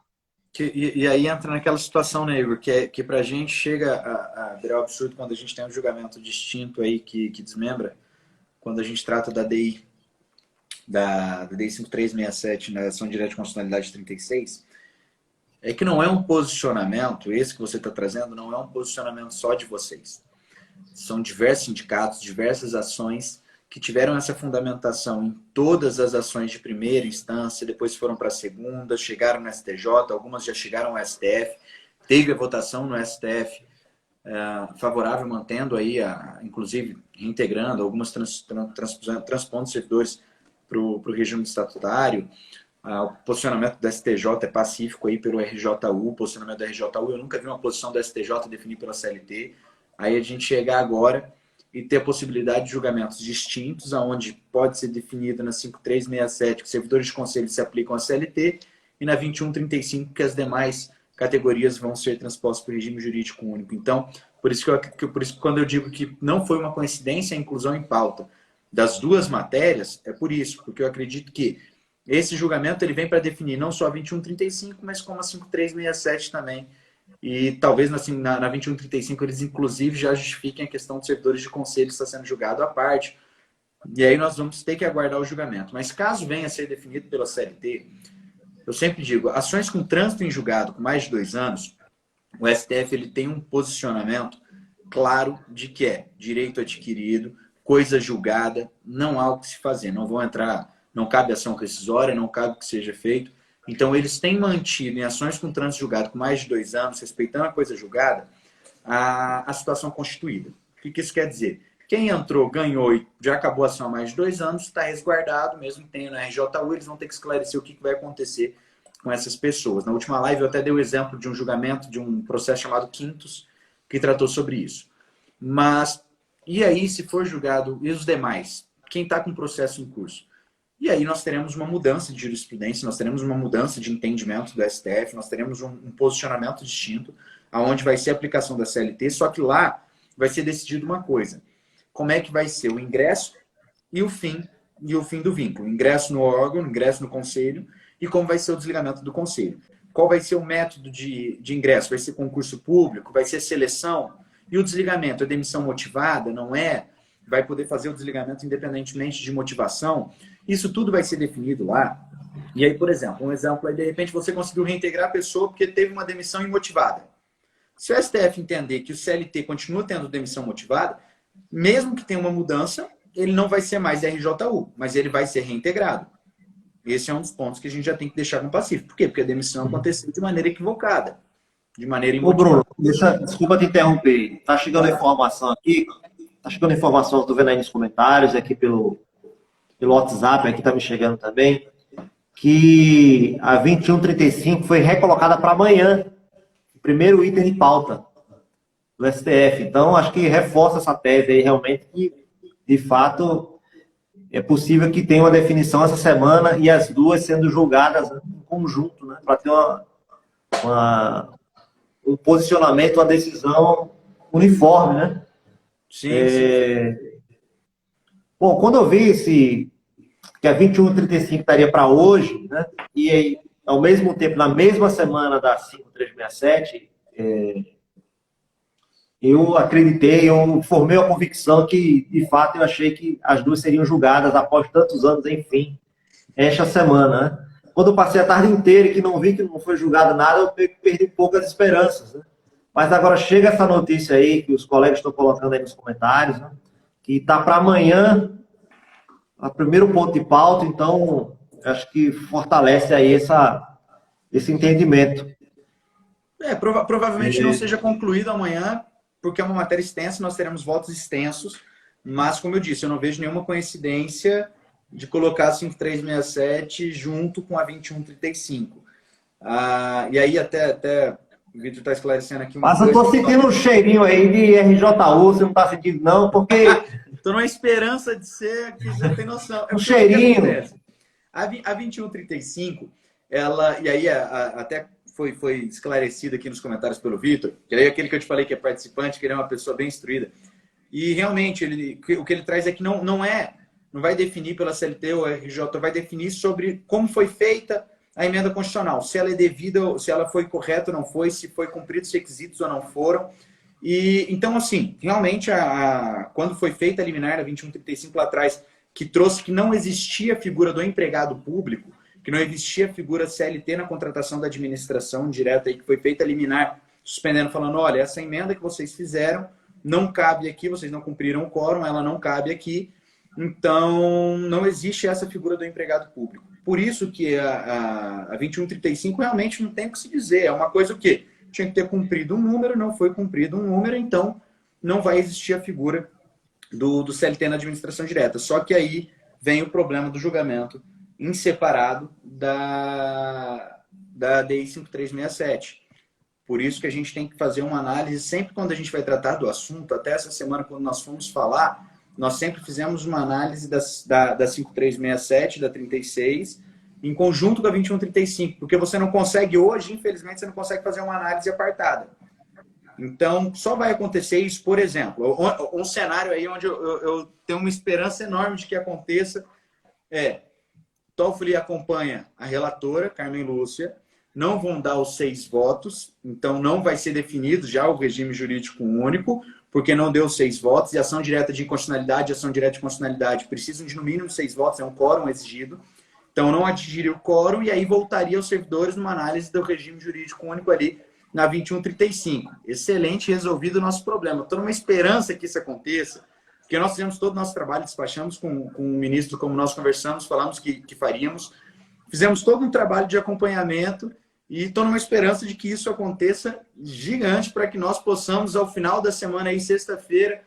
E aí entra naquela situação, né, Igor, que pra gente chega a virar um absurdo quando a gente tem um julgamento distinto aí que desmembra, quando a gente trata da DI, da DI 5367, na ação direta de constitucionalidade 36, é que não é um posicionamento, esse que você está trazendo, não é um posicionamento só de vocês. São diversos sindicatos, diversas ações que tiveram essa fundamentação em todas as ações de primeira instância, depois foram para a segunda, chegaram no STJ, algumas já chegaram ao STF, teve a votação no STF favorável, mantendo aí, inclusive reintegrando, algumas transpondo servidores para o regime estatutário. O posicionamento do STJ é pacífico aí pelo RJU, o posicionamento do RJU, eu nunca vi uma posição do STJ definida pela CLT. Aí a gente chegar agora e ter a possibilidade de julgamentos distintos, onde pode ser definido na 5367 que servidores de conselho se aplicam à CLT e na 2135 que as demais categorias vão ser transpostas para o regime jurídico único. Então, por isso que quando eu digo que não foi uma coincidência a inclusão em pauta das duas matérias, é por isso, porque eu acredito que esse julgamento ele vem para definir não só a 2135, mas como a 5367 também. E talvez na 2135 eles inclusive já justifiquem a questão dos servidores de conselho que está sendo julgado à parte. E aí nós vamos ter que aguardar o julgamento. Mas caso venha a ser definido pela CLT, eu sempre digo, ações com trânsito em julgado com mais de 2 anos, o STF ele tem um posicionamento claro de que é direito adquirido, coisa julgada, não há o que se fazer. Não vão entrar, não cabe ação rescisória, não cabe que seja feito. Então, eles têm mantido em ações com trânsito julgado com mais de 2 anos, respeitando a coisa julgada, a situação constituída. O que isso quer dizer? Quem entrou, ganhou e já acabou a ação há mais de 2 anos, está resguardado, mesmo que tenha no RJU, eles vão ter que esclarecer o que vai acontecer com essas pessoas. Na última live eu até dei o exemplo de um julgamento de um processo chamado Quintos, que tratou sobre isso. Mas, e aí, se for julgado, e os demais? Quem está com o processo em curso? E aí nós teremos uma mudança de jurisprudência, nós teremos uma mudança de entendimento do STF, nós teremos um posicionamento distinto, aonde vai ser a aplicação da CLT, só que lá vai ser decidido uma coisa. Como é que vai ser o ingresso e o fim do vínculo. Ingresso no órgão, ingresso no conselho, e como vai ser o desligamento do conselho. Qual vai ser o método de ingresso? Vai ser concurso público? Vai ser seleção? E o desligamento? É demissão motivada? Não é? Vai poder fazer o desligamento independentemente de motivação? Isso tudo vai ser definido lá. E aí, por exemplo, um exemplo aí, de repente você conseguiu reintegrar a pessoa porque teve uma demissão imotivada. Se o STF entender que o CLT continua tendo demissão motivada, mesmo que tenha uma mudança, ele não vai ser mais RJU, mas ele vai ser reintegrado. Esse é um dos pontos que a gente já tem que deixar com pacífico. Por quê? Porque a demissão aconteceu de maneira equivocada, de maneira imotivada. Ô, Bruno, desculpa te interromper. Tá chegando informação aqui, eu tô vendo aí nos comentários, aqui pelo WhatsApp, aqui tá me chegando também, que a 2135 foi recolocada para amanhã, o primeiro item de pauta do STF. Então, acho que reforça essa tese aí, realmente, que, de fato, é possível que tenha uma definição essa semana e as duas sendo julgadas em conjunto, né, para ter um posicionamento, uma decisão uniforme, né? Sim, sim. Bom, quando eu vi que a 2135 estaria para hoje, né, e aí, ao mesmo tempo, na mesma semana da 5367, eu acreditei, eu formei a convicção que, de fato, eu achei que as duas seriam julgadas após tantos anos, enfim, esta semana, né? Quando eu passei a tarde inteira e que não vi que não foi julgado nada, eu perdi um pouco as esperanças, né? Mas agora chega essa notícia aí, que os colegas estão colocando aí nos comentários, né, que está para amanhã, o primeiro ponto de pauta, então acho que fortalece aí esse entendimento. Provavelmente não seja concluído amanhã, porque é uma matéria extensa, nós teremos votos extensos, mas, como eu disse, eu não vejo nenhuma coincidência de colocar a 5367 junto com a 2135. E aí até o Vitor está esclarecendo aqui uma Mas coisa. eu estou sentindo um cheirinho aí de RJU, você não está sentindo não, porque... Estou numa esperança de ser, que você tem noção. Um cheirinho. A 2135, ela, e aí até foi esclarecido aqui nos comentários pelo Vitor, que é aquele que eu te falei que é participante, que ele é uma pessoa bem instruída. E realmente, o que ele traz é que não vai definir pela CLT ou RJ, vai definir sobre como foi feita a emenda constitucional, se ela é devida, se ela foi correta ou não foi, se foi cumpridos os requisitos ou não foram. E então, assim, realmente, quando foi feita a liminar da 2135 lá atrás, que trouxe que não existia a figura do empregado público, que não existia a figura CLT na contratação da administração direta, aí, que foi feita a liminar, suspendendo, falando, olha, essa emenda que vocês fizeram não cabe aqui, vocês não cumpriram o quórum, ela não cabe aqui, então não existe essa figura do empregado público. Por isso que a 2135 realmente não tem o que se dizer, é uma coisa o quê? Tinha que ter cumprido um número, não foi cumprido um número, então não vai existir a figura do CLT na administração direta. Só que aí vem o problema do julgamento em separado da DI 5367. Por isso que a gente tem que fazer uma análise, sempre quando a gente vai tratar do assunto, até essa semana quando nós fomos falar, nós sempre fizemos uma análise da 5367, da 36, em conjunto com a 2135, porque você não consegue hoje, infelizmente, você não consegue fazer uma análise apartada. Então, só vai acontecer isso, por exemplo, um cenário aí onde eu tenho uma esperança enorme de que aconteça Toffoli acompanha a relatora, Carmen Lúcia, não vão dar os 6 votos, então não vai ser definido já o regime jurídico único, porque não deu 6 votos, e ação direta de inconstitucionalidade e ação direta de constitucionalidade precisam de no mínimo 6 votos, é um quórum exigido. Então não atingiria o quórum e aí voltaria aos servidores numa análise do regime jurídico único ali na 2135. Excelente, resolvido o nosso problema. Estou numa esperança que isso aconteça, porque nós fizemos todo o nosso trabalho, despachamos com o ministro, como nós conversamos, falamos que faríamos, fizemos todo um trabalho de acompanhamento e estou numa esperança de que isso aconteça gigante para que nós possamos, ao final da semana, aí sexta-feira,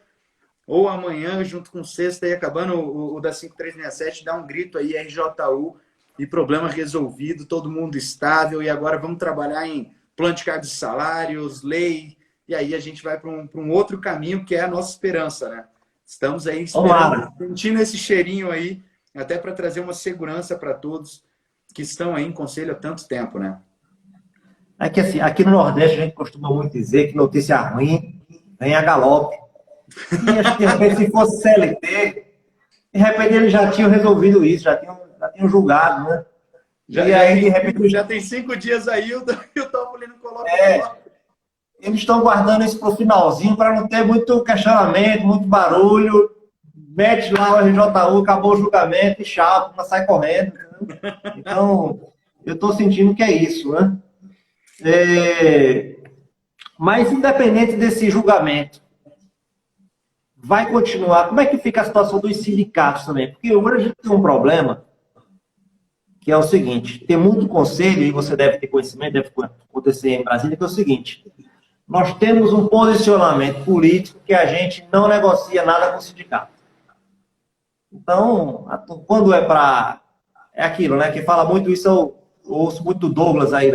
ou amanhã, junto com sexta, e acabando o da 5367, dar um grito aí, RJU, e problema resolvido, todo mundo estável, e agora vamos trabalhar em plano de cargos e salários, lei, e aí a gente vai para um outro caminho, que é a nossa esperança, né? Estamos aí esperando, sentindo esse cheirinho aí, até para trazer uma segurança para todos que estão aí em conselho há tanto tempo, né? É que assim, aqui no Nordeste a gente costuma muito dizer que notícia ruim vem a galope. E acho que de repente, se fosse CLT, de repente eles já tinham resolvido isso, já tinham julgado, né? E aí, de repente, já tem 5 dias aí, o Toffoli não coloca. Eles estão guardando isso para o finalzinho, para não ter muito questionamento, muito barulho. Mete lá o RJU, acabou o julgamento e chato, mas sai correndo. Né? Então, eu estou sentindo que é isso, né? Mas, independente desse julgamento, vai continuar. Como é que fica a situação dos sindicatos também? Porque hoje a gente tem um problema, que é o seguinte, tem muito conselho, e você deve ter conhecimento, deve acontecer em Brasília, que é o seguinte, nós temos um posicionamento político que a gente não negocia nada com o sindicato. Então, quando é para... É aquilo, né? Quem fala muito isso, eu ouço muito do Douglas aí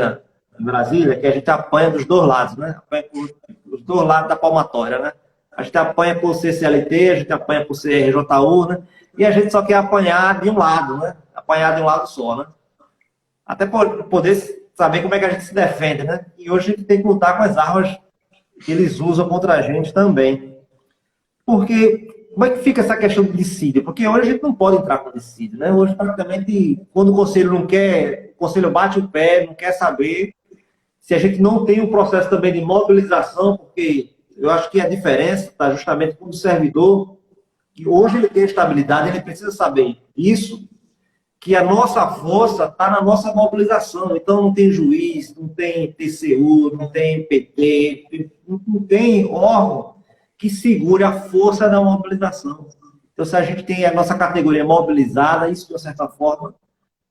em Brasília, que a gente apanha dos dois lados, né? Apanha dos dois lados da palmatória, né? A gente apanha por ser CLT, a gente apanha por ser RJU, né? E a gente só quer apanhar de um lado, né? Apanhar de um lado só, né? Até poder saber como é que a gente se defende, né? E hoje a gente tem que lutar com as armas que eles usam contra a gente também. Porque, como é que fica essa questão do dissídio? Porque hoje a gente não pode entrar com dissídio, né? Hoje, praticamente, quando o conselho não quer, o conselho bate o pé, não quer saber. Se a gente não tem um processo também de mobilização, porque eu acho que a diferença está justamente com o servidor, que hoje ele tem estabilidade, ele precisa saber isso, que a nossa força está na nossa mobilização. Então, não tem juiz, não tem TCU, não tem PT, não tem órgão que segure a força da mobilização. Então, se a gente tem a nossa categoria mobilizada, isso, de uma certa forma,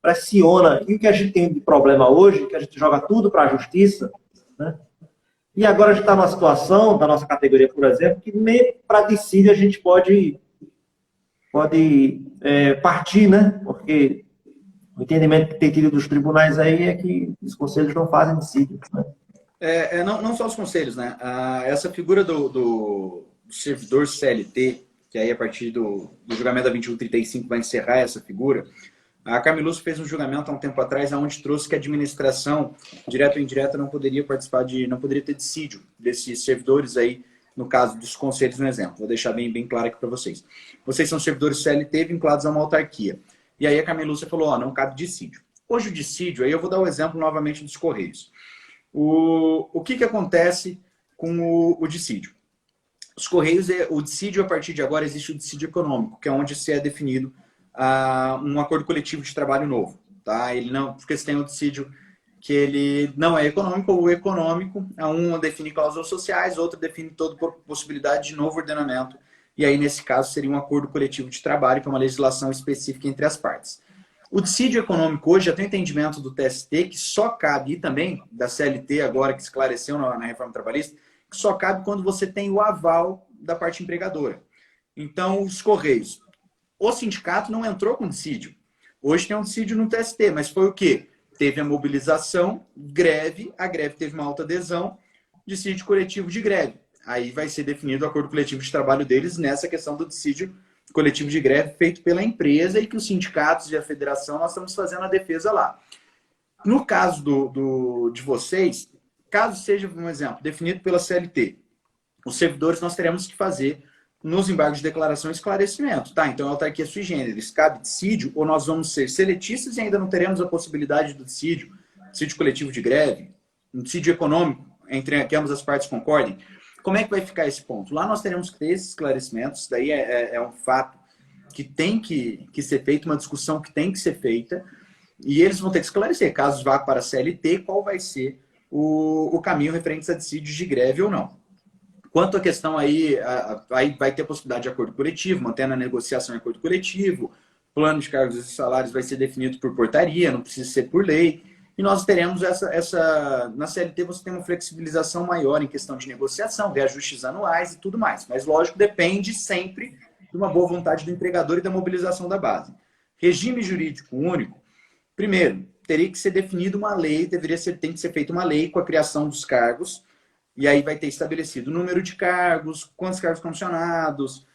pressiona. E o que a gente tem de problema hoje, que a gente joga tudo para a justiça, né? E agora a gente está numa situação, da nossa categoria, por exemplo, que nem para dissídio a gente pode partir, né? Porque o entendimento que tem tido dos tribunais aí é que os conselhos não fazem dissídio, né? Não só os conselhos, né? Essa figura do servidor CLT, que aí a partir do julgamento da 2135 vai encerrar essa figura, a Camilus fez um julgamento há um tempo atrás onde trouxe que a administração, direta ou indireta, não poderia ter dissídio desses servidores aí, no caso dos conselhos, um exemplo. Vou deixar bem claro aqui para vocês. Vocês são servidores CLT vinculados a uma autarquia. E aí a Camilus falou, não cabe dissídio. Hoje o dissídio, aí eu vou dar o exemplo novamente dos Correios. O que acontece com o dissídio? Os Correios, o dissídio, a partir de agora, existe o dissídio econômico, que é onde se é definido um acordo coletivo de trabalho novo. Tá? Ele não, porque você tem o dissídio que ele não é econômico, ou econômico, um define cláusulas sociais, outro define toda possibilidade de novo ordenamento, e aí, nesse caso, seria um acordo coletivo de trabalho, que é uma legislação específica entre as partes. O dissídio econômico hoje já tem entendimento do TST que só cabe, e também da CLT agora, que esclareceu na reforma trabalhista, que só cabe quando você tem o aval da parte empregadora. Então, os Correios. O sindicato não entrou com dissídio. Hoje tem um dissídio no TST, mas foi o quê? Teve a mobilização, greve, a greve teve uma alta adesão, dissídio coletivo de greve. Aí vai ser definido o acordo coletivo de trabalho deles nessa questão do dissídio coletivo de greve feito pela empresa e que os sindicatos e a federação nós estamos fazendo a defesa lá. No caso de vocês, caso seja, um exemplo, definido pela CLT, os servidores nós teremos que fazer nos embargos de declaração esclarecimento. Tá? Então, a autarquia sui generis, cabe dissídio ou nós vamos ser seletistas e ainda não teremos a possibilidade do dissídio coletivo de greve, um dissídio econômico, entre que ambas as partes concordem. Como é que vai ficar esse ponto? Lá nós teremos que ter esses esclarecimentos, isso daí é um fato que tem que ser feito, uma discussão que tem que ser feita, e eles vão ter que esclarecer, caso vá para a CLT, qual vai ser o caminho referente a dissídios de greve ou não. Quanto à questão aí vai ter a possibilidade de acordo coletivo, mantendo a negociação em acordo coletivo, plano de cargos e salários vai ser definido por portaria, não precisa ser por lei. E nós teremos na CLT você tem uma flexibilização maior em questão de negociação, reajustes anuais e tudo mais. Mas, lógico, depende sempre de uma boa vontade do empregador e da mobilização da base. Regime jurídico único, primeiro, teria que ser definido uma lei, tem que ser feita uma lei com a criação dos cargos, e aí vai ter estabelecido o número de cargos, quantos cargos comissionados,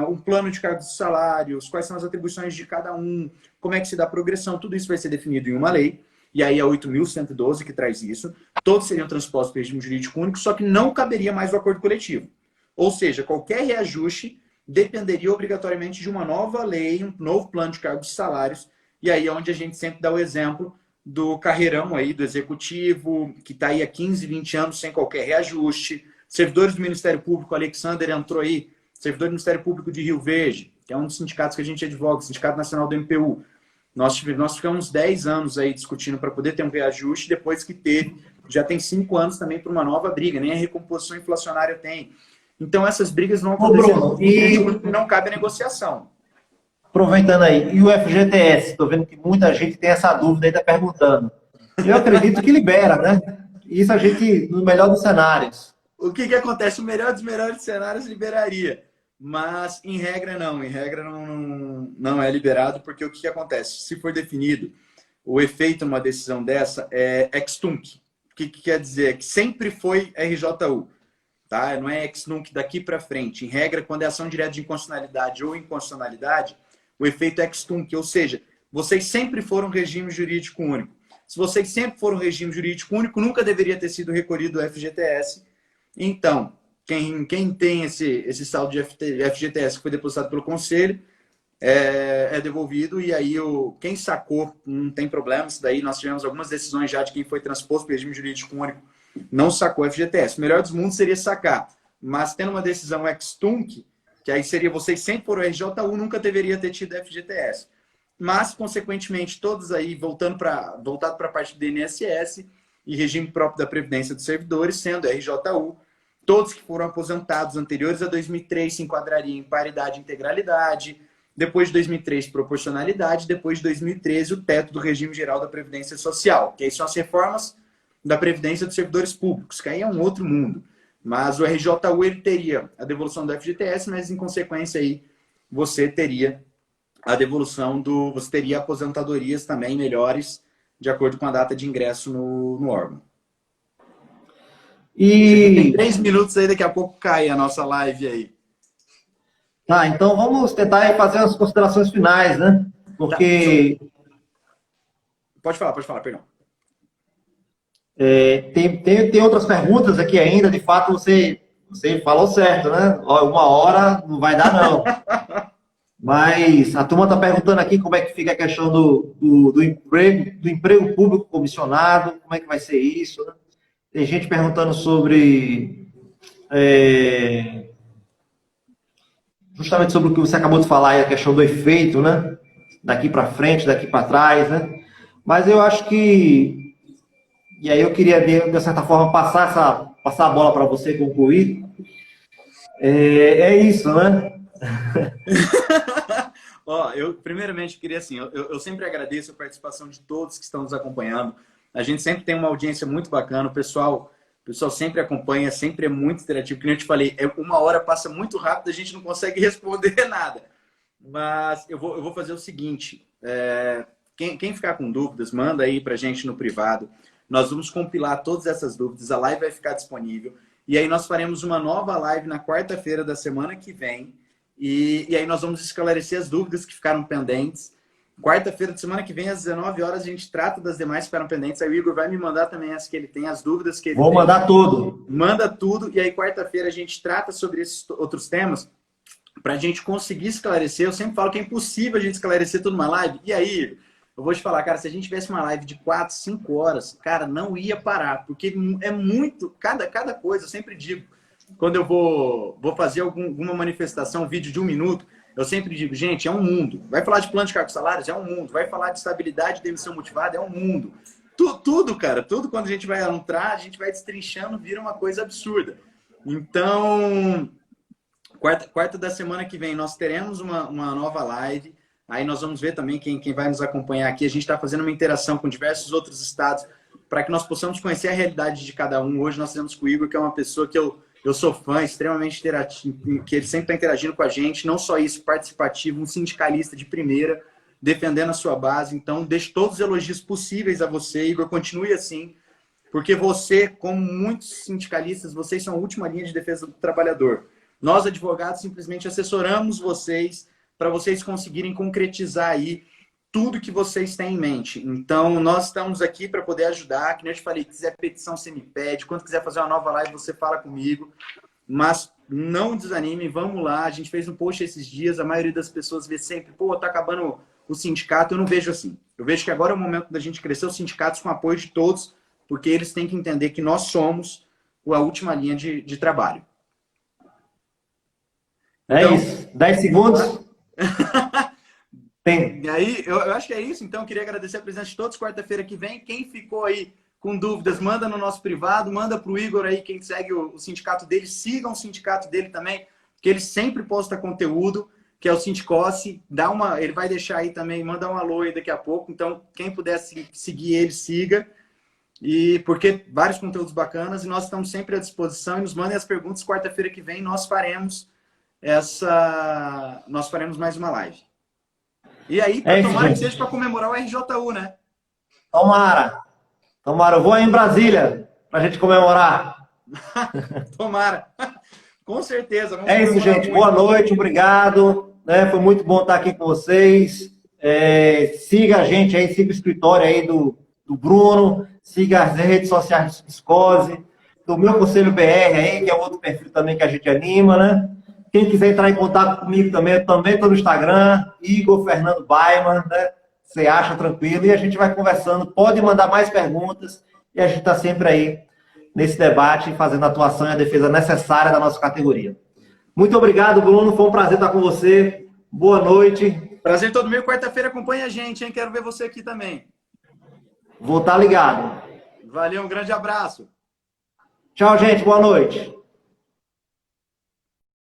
um plano de cargos e salários, quais são as atribuições de cada um, como é que se dá a progressão, tudo isso vai ser definido em uma lei. E aí a 8.112 que traz isso, todos seriam transpostos para o regime jurídico único, só que não caberia mais o acordo coletivo. Ou seja, qualquer reajuste dependeria obrigatoriamente de uma nova lei, um novo plano de cargos e salários, e aí é onde a gente sempre dá o exemplo do carreirão aí do executivo, que está aí há 15, 20 anos sem qualquer reajuste, servidores do Ministério Público, o Alexander entrou aí, servidor do Ministério Público de Rio Verde, que é um dos sindicatos que a gente advoga, Sindicato Nacional do MPU. Nós ficamos 10 anos aí discutindo para poder ter um reajuste, depois que teve, já tem 5 anos também para uma nova briga, nem a recomposição inflacionária tem. Então essas brigas não acontecem, não cabe a negociação. Aproveitando aí, e o FGTS? Estou vendo que muita gente tem essa dúvida aí, está perguntando. Eu acredito que libera, né? Isso a gente, no melhor dos cenários. O que acontece? O melhor dos melhores cenários liberaria. Mas, em regra, não é liberado, porque o que acontece? Se for definido o efeito numa decisão dessa, é ex-tunc. O que quer dizer? Que sempre foi RJU. Tá? Não é ex-nunc daqui para frente. Em regra, quando é ação direta de inconstitucionalidade ou inconstitucionalidade, o efeito é ex-tunc, ou seja, vocês sempre foram regime jurídico único. Se vocês sempre foram regime jurídico único, nunca deveria ter sido recorrido o FGTS. Então, quem tem esse saldo de FGTS que foi depositado pelo Conselho é devolvido, e aí quem sacou não tem problema. Isso daí nós tivemos algumas decisões já de quem foi transposto para o regime jurídico único não sacou o FGTS. O melhor dos mundos seria sacar, mas tendo uma decisão ex-tunc, que aí seria vocês sempre foram RJU, nunca deveria ter tido FGTS. Mas, consequentemente, todos aí voltado para a parte do INSS e regime próprio da Previdência dos Servidores, sendo RJU, todos que foram aposentados anteriores a 2003 se enquadrariam em paridade e integralidade, depois de 2003 proporcionalidade, depois de 2013 o teto do regime geral da Previdência Social, que aí são as reformas da Previdência dos Servidores Públicos, que aí é um outro mundo. Mas o RJU ele teria a devolução do FGTS, mas em consequência aí você teria a devolução você teria aposentadorias também melhores de acordo com a data de ingresso no órgão. E tem 3 minutos aí, daqui a pouco cai a nossa live aí. Tá, então vamos tentar fazer as considerações finais, né? Porque... Pode falar, perdão. Tem outras perguntas aqui ainda, de fato você falou certo, né? Ó, 1 hora não vai dar, não. Mas a turma está perguntando aqui como é que fica a questão do emprego público comissionado, como é que vai ser isso, né? Tem gente perguntando sobre... justamente sobre o que você acabou de falar, aí, a questão do efeito, né? Daqui para frente, daqui para trás, né? Mas eu acho que... E aí eu queria, de certa forma, passar a bola para você concluir. É isso, né? Ó, eu primeiramente queria assim, eu sempre agradeço a participação de todos que estão nos acompanhando. A gente sempre tem uma audiência muito bacana, o pessoal sempre acompanha, sempre é muito interativo. Como eu te falei, 1 hora passa muito rápido, a gente não consegue responder nada. Mas eu vou fazer o seguinte, quem ficar com dúvidas, manda aí pra gente no privado. Nós vamos compilar todas essas dúvidas, a live vai ficar disponível. E aí nós faremos uma nova live na quarta-feira da semana que vem. E aí nós vamos esclarecer as dúvidas que ficaram pendentes. Quarta-feira da semana que vem, às 19 horas, a gente trata das demais que ficaram pendentes. Aí o Igor vai me mandar também as que ele tem, as dúvidas que ele tem. Vou mandar tudo. Manda tudo. E aí quarta-feira a gente trata sobre esses outros temas para a gente conseguir esclarecer. Eu sempre falo que é impossível a gente esclarecer tudo numa live. E aí... Eu vou te falar, cara, se a gente tivesse uma live de 4, 5 horas, cara, não ia parar, porque é muito, cada coisa, eu sempre digo, quando eu vou fazer alguma manifestação, um vídeo de 1 minuto, eu sempre digo, gente, é um mundo. Vai falar de plano de cargos e salários? É um mundo. Vai falar de estabilidade e demissão motivada? É um mundo. Tudo, cara, tudo quando a gente vai entrar, a gente vai destrinchando, vira uma coisa absurda. Então, quarta da semana que vem, nós teremos uma nova live. Aí nós vamos ver também quem vai nos acompanhar aqui. A gente está fazendo uma interação com diversos outros estados para que nós possamos conhecer a realidade de cada um. Hoje nós fizemos com o Igor, que é uma pessoa que eu sou fã, extremamente interativo, que ele sempre está interagindo com a gente. Não só isso, participativo, um sindicalista de primeira, defendendo a sua base. Então, deixo todos os elogios possíveis a você, Igor. Continue assim, porque você, como muitos sindicalistas, vocês são a última linha de defesa do trabalhador. Nós, advogados, simplesmente assessoramos vocês para vocês conseguirem concretizar aí tudo que vocês têm em mente. Então, nós estamos aqui para poder ajudar. Que nem eu te falei, quiser petição, você me pede. Quando quiser fazer uma nova live, você fala comigo. Mas não desanime, vamos lá. A gente fez um post esses dias, a maioria das pessoas vê sempre, pô, tá acabando o sindicato. Eu não vejo assim. Eu vejo que agora é o momento da gente crescer os sindicatos com apoio de todos, porque eles têm que entender que nós somos a última linha de trabalho. Então, isso. 10 segundos. Tem. E aí, eu acho que é isso. Então, eu queria agradecer a presença de todos. Quarta-feira que vem. Quem ficou aí com dúvidas, manda no nosso privado, manda para o Igor aí, quem segue o sindicato dele, sigam o sindicato dele também, que ele sempre posta conteúdo, que é o Sindicosse. Ele vai deixar aí também, manda um alô aí daqui a pouco. Então, quem puder seguir ele, siga. E porque vários conteúdos bacanas, e nós estamos sempre à disposição. E nos mandem as perguntas. Quarta-feira que vem nós faremos mais uma live. E aí, tomara que seja para comemorar o RJU, né? Tomara, eu vou aí em Brasília pra gente comemorar. Tomara. Com certeza. Vamos isso, gente. Muito. Boa noite, obrigado. Foi muito bom estar aqui com vocês. Siga a gente aí, siga o escritório aí do Bruno, siga as redes sociais do Viscose, do meu Conselho BR aí, que é outro perfil também que a gente anima, né? Quem quiser entrar em contato comigo também estou no Instagram, Igor Fernando Baiman, né? Você acha tranquilo e a gente vai conversando. Pode mandar mais perguntas e a gente está sempre aí nesse debate, fazendo a atuação e a defesa necessária da nossa categoria. Muito obrigado, Bruno. Foi um prazer estar com você. Boa noite. Prazer todo meu. Quarta-feira acompanha a gente, hein? Quero ver você aqui também. Vou estar ligado. Valeu, um grande abraço. Tchau, gente. Boa noite.